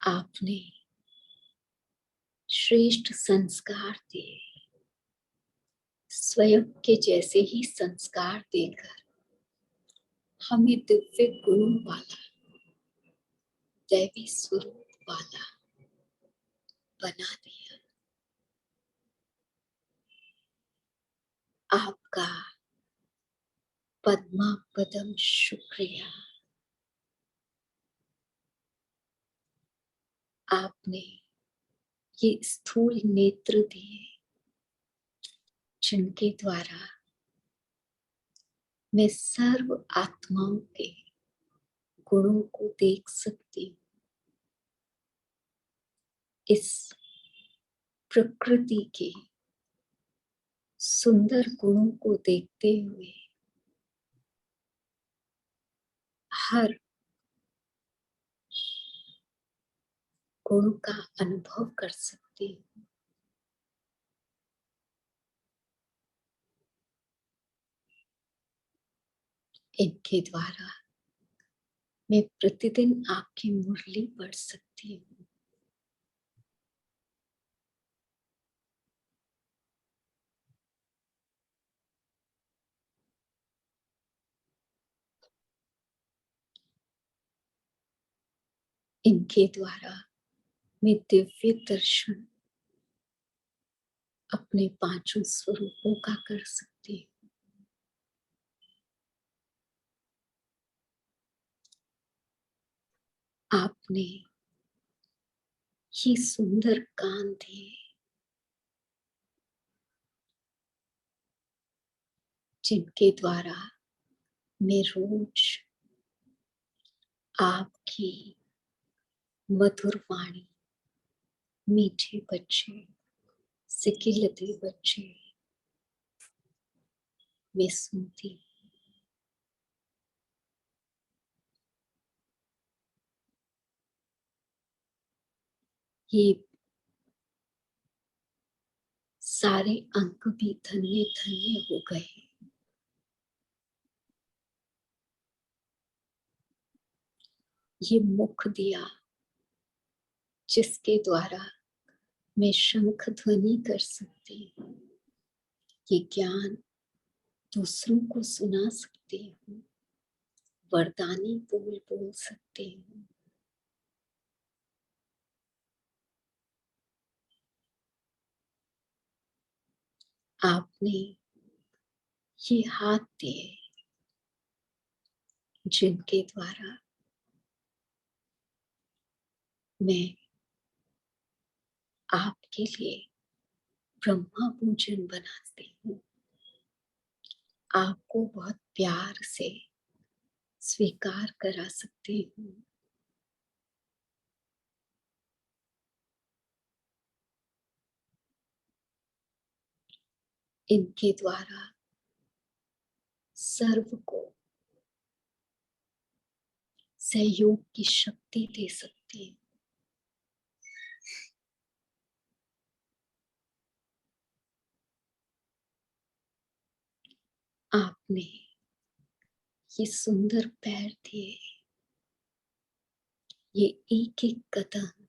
आपने श्रेष्ठ संस्कार दिए, स्वयं के जैसे ही संस्कार देकर हमें दिव्य गुणों वाला, दैवी स्वरूप वाला बना दिया। आपका पद्मा पदम शुक्रिया। आपने ये स्थूल नेत्र दिए जिनके द्वारा मैं सर्व आत्माओं के गुणों को देख सकती हूँ। इस प्रकृति के सुंदर गुणों को देखते हुए हर गुण का अनुभव कर सकती हूँ। इनके द्वारा मैं प्रतिदिन आपकी मुरली पढ़ सकती हूँ। इनके द्वारा मैं दिव्य दर्शन अपने पांचों स्वरूपों का कर सकती हूँ। आपने ये सुंदर कान दिए जिनके द्वारा मैं रोज आपकी मधुर वाणी, मीठे बच्चे, सिकिलते बच्चे मैं सुनती हूँ। ये सारे अंक भी धन्य धन्य हो गए। ये मुख दिया जिसके द्वारा मैं शंख ध्वनि कर सकती हूँ। ये ज्ञान दूसरों को सुना सकती हूँ। वरदानी बोल बोल सकती हूँ। आपने ये हाथ दिए जिनके द्वारा मैं आपके लिए ब्रह्मा पूजन बनाती हूँ। आपको बहुत प्यार से स्वीकार करा सकती हूँ। इनके द्वारा सर्व को सहयोग की शक्ति दे सकती हूँ। आपने ये सुंदर पैर दिए, ये एक एक कदम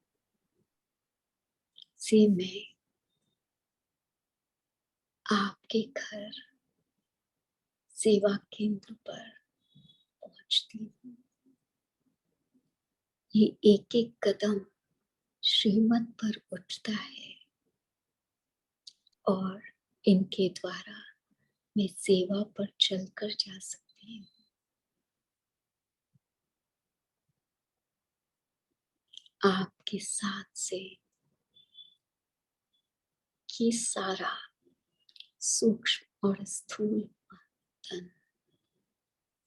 से मैं आपके घर सेवा केंद्र पर पहुंचती हूँ। ये एक एक कदम श्रीमत पर उठता है और इनके द्वारा मैं सेवा पर चलकर जा सकती हूँ। आपके साथ से ये सारा सूक्ष्म और स्थूल तन,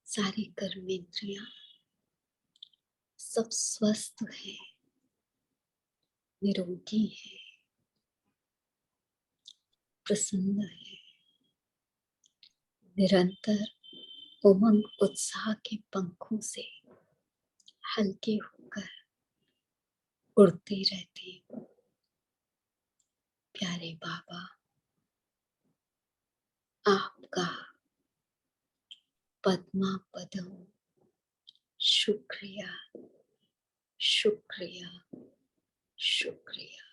सारी कर्मेंद्रियां सब स्वस्थ है, निरोगी है, प्रसन्न है, निरंतर उमंग उत्साह के पंखों से हल्के होकर उड़ती रहती हूँ। प्यारे बाबा, आपका पद्मा पदम शुक्रिया, शुक्रिया, शुक्रिया।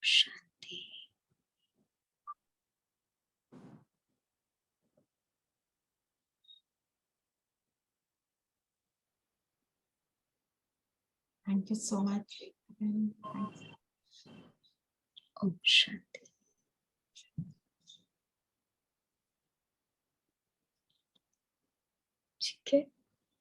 शांति। Thank you so much. Thanks. Om Shanti.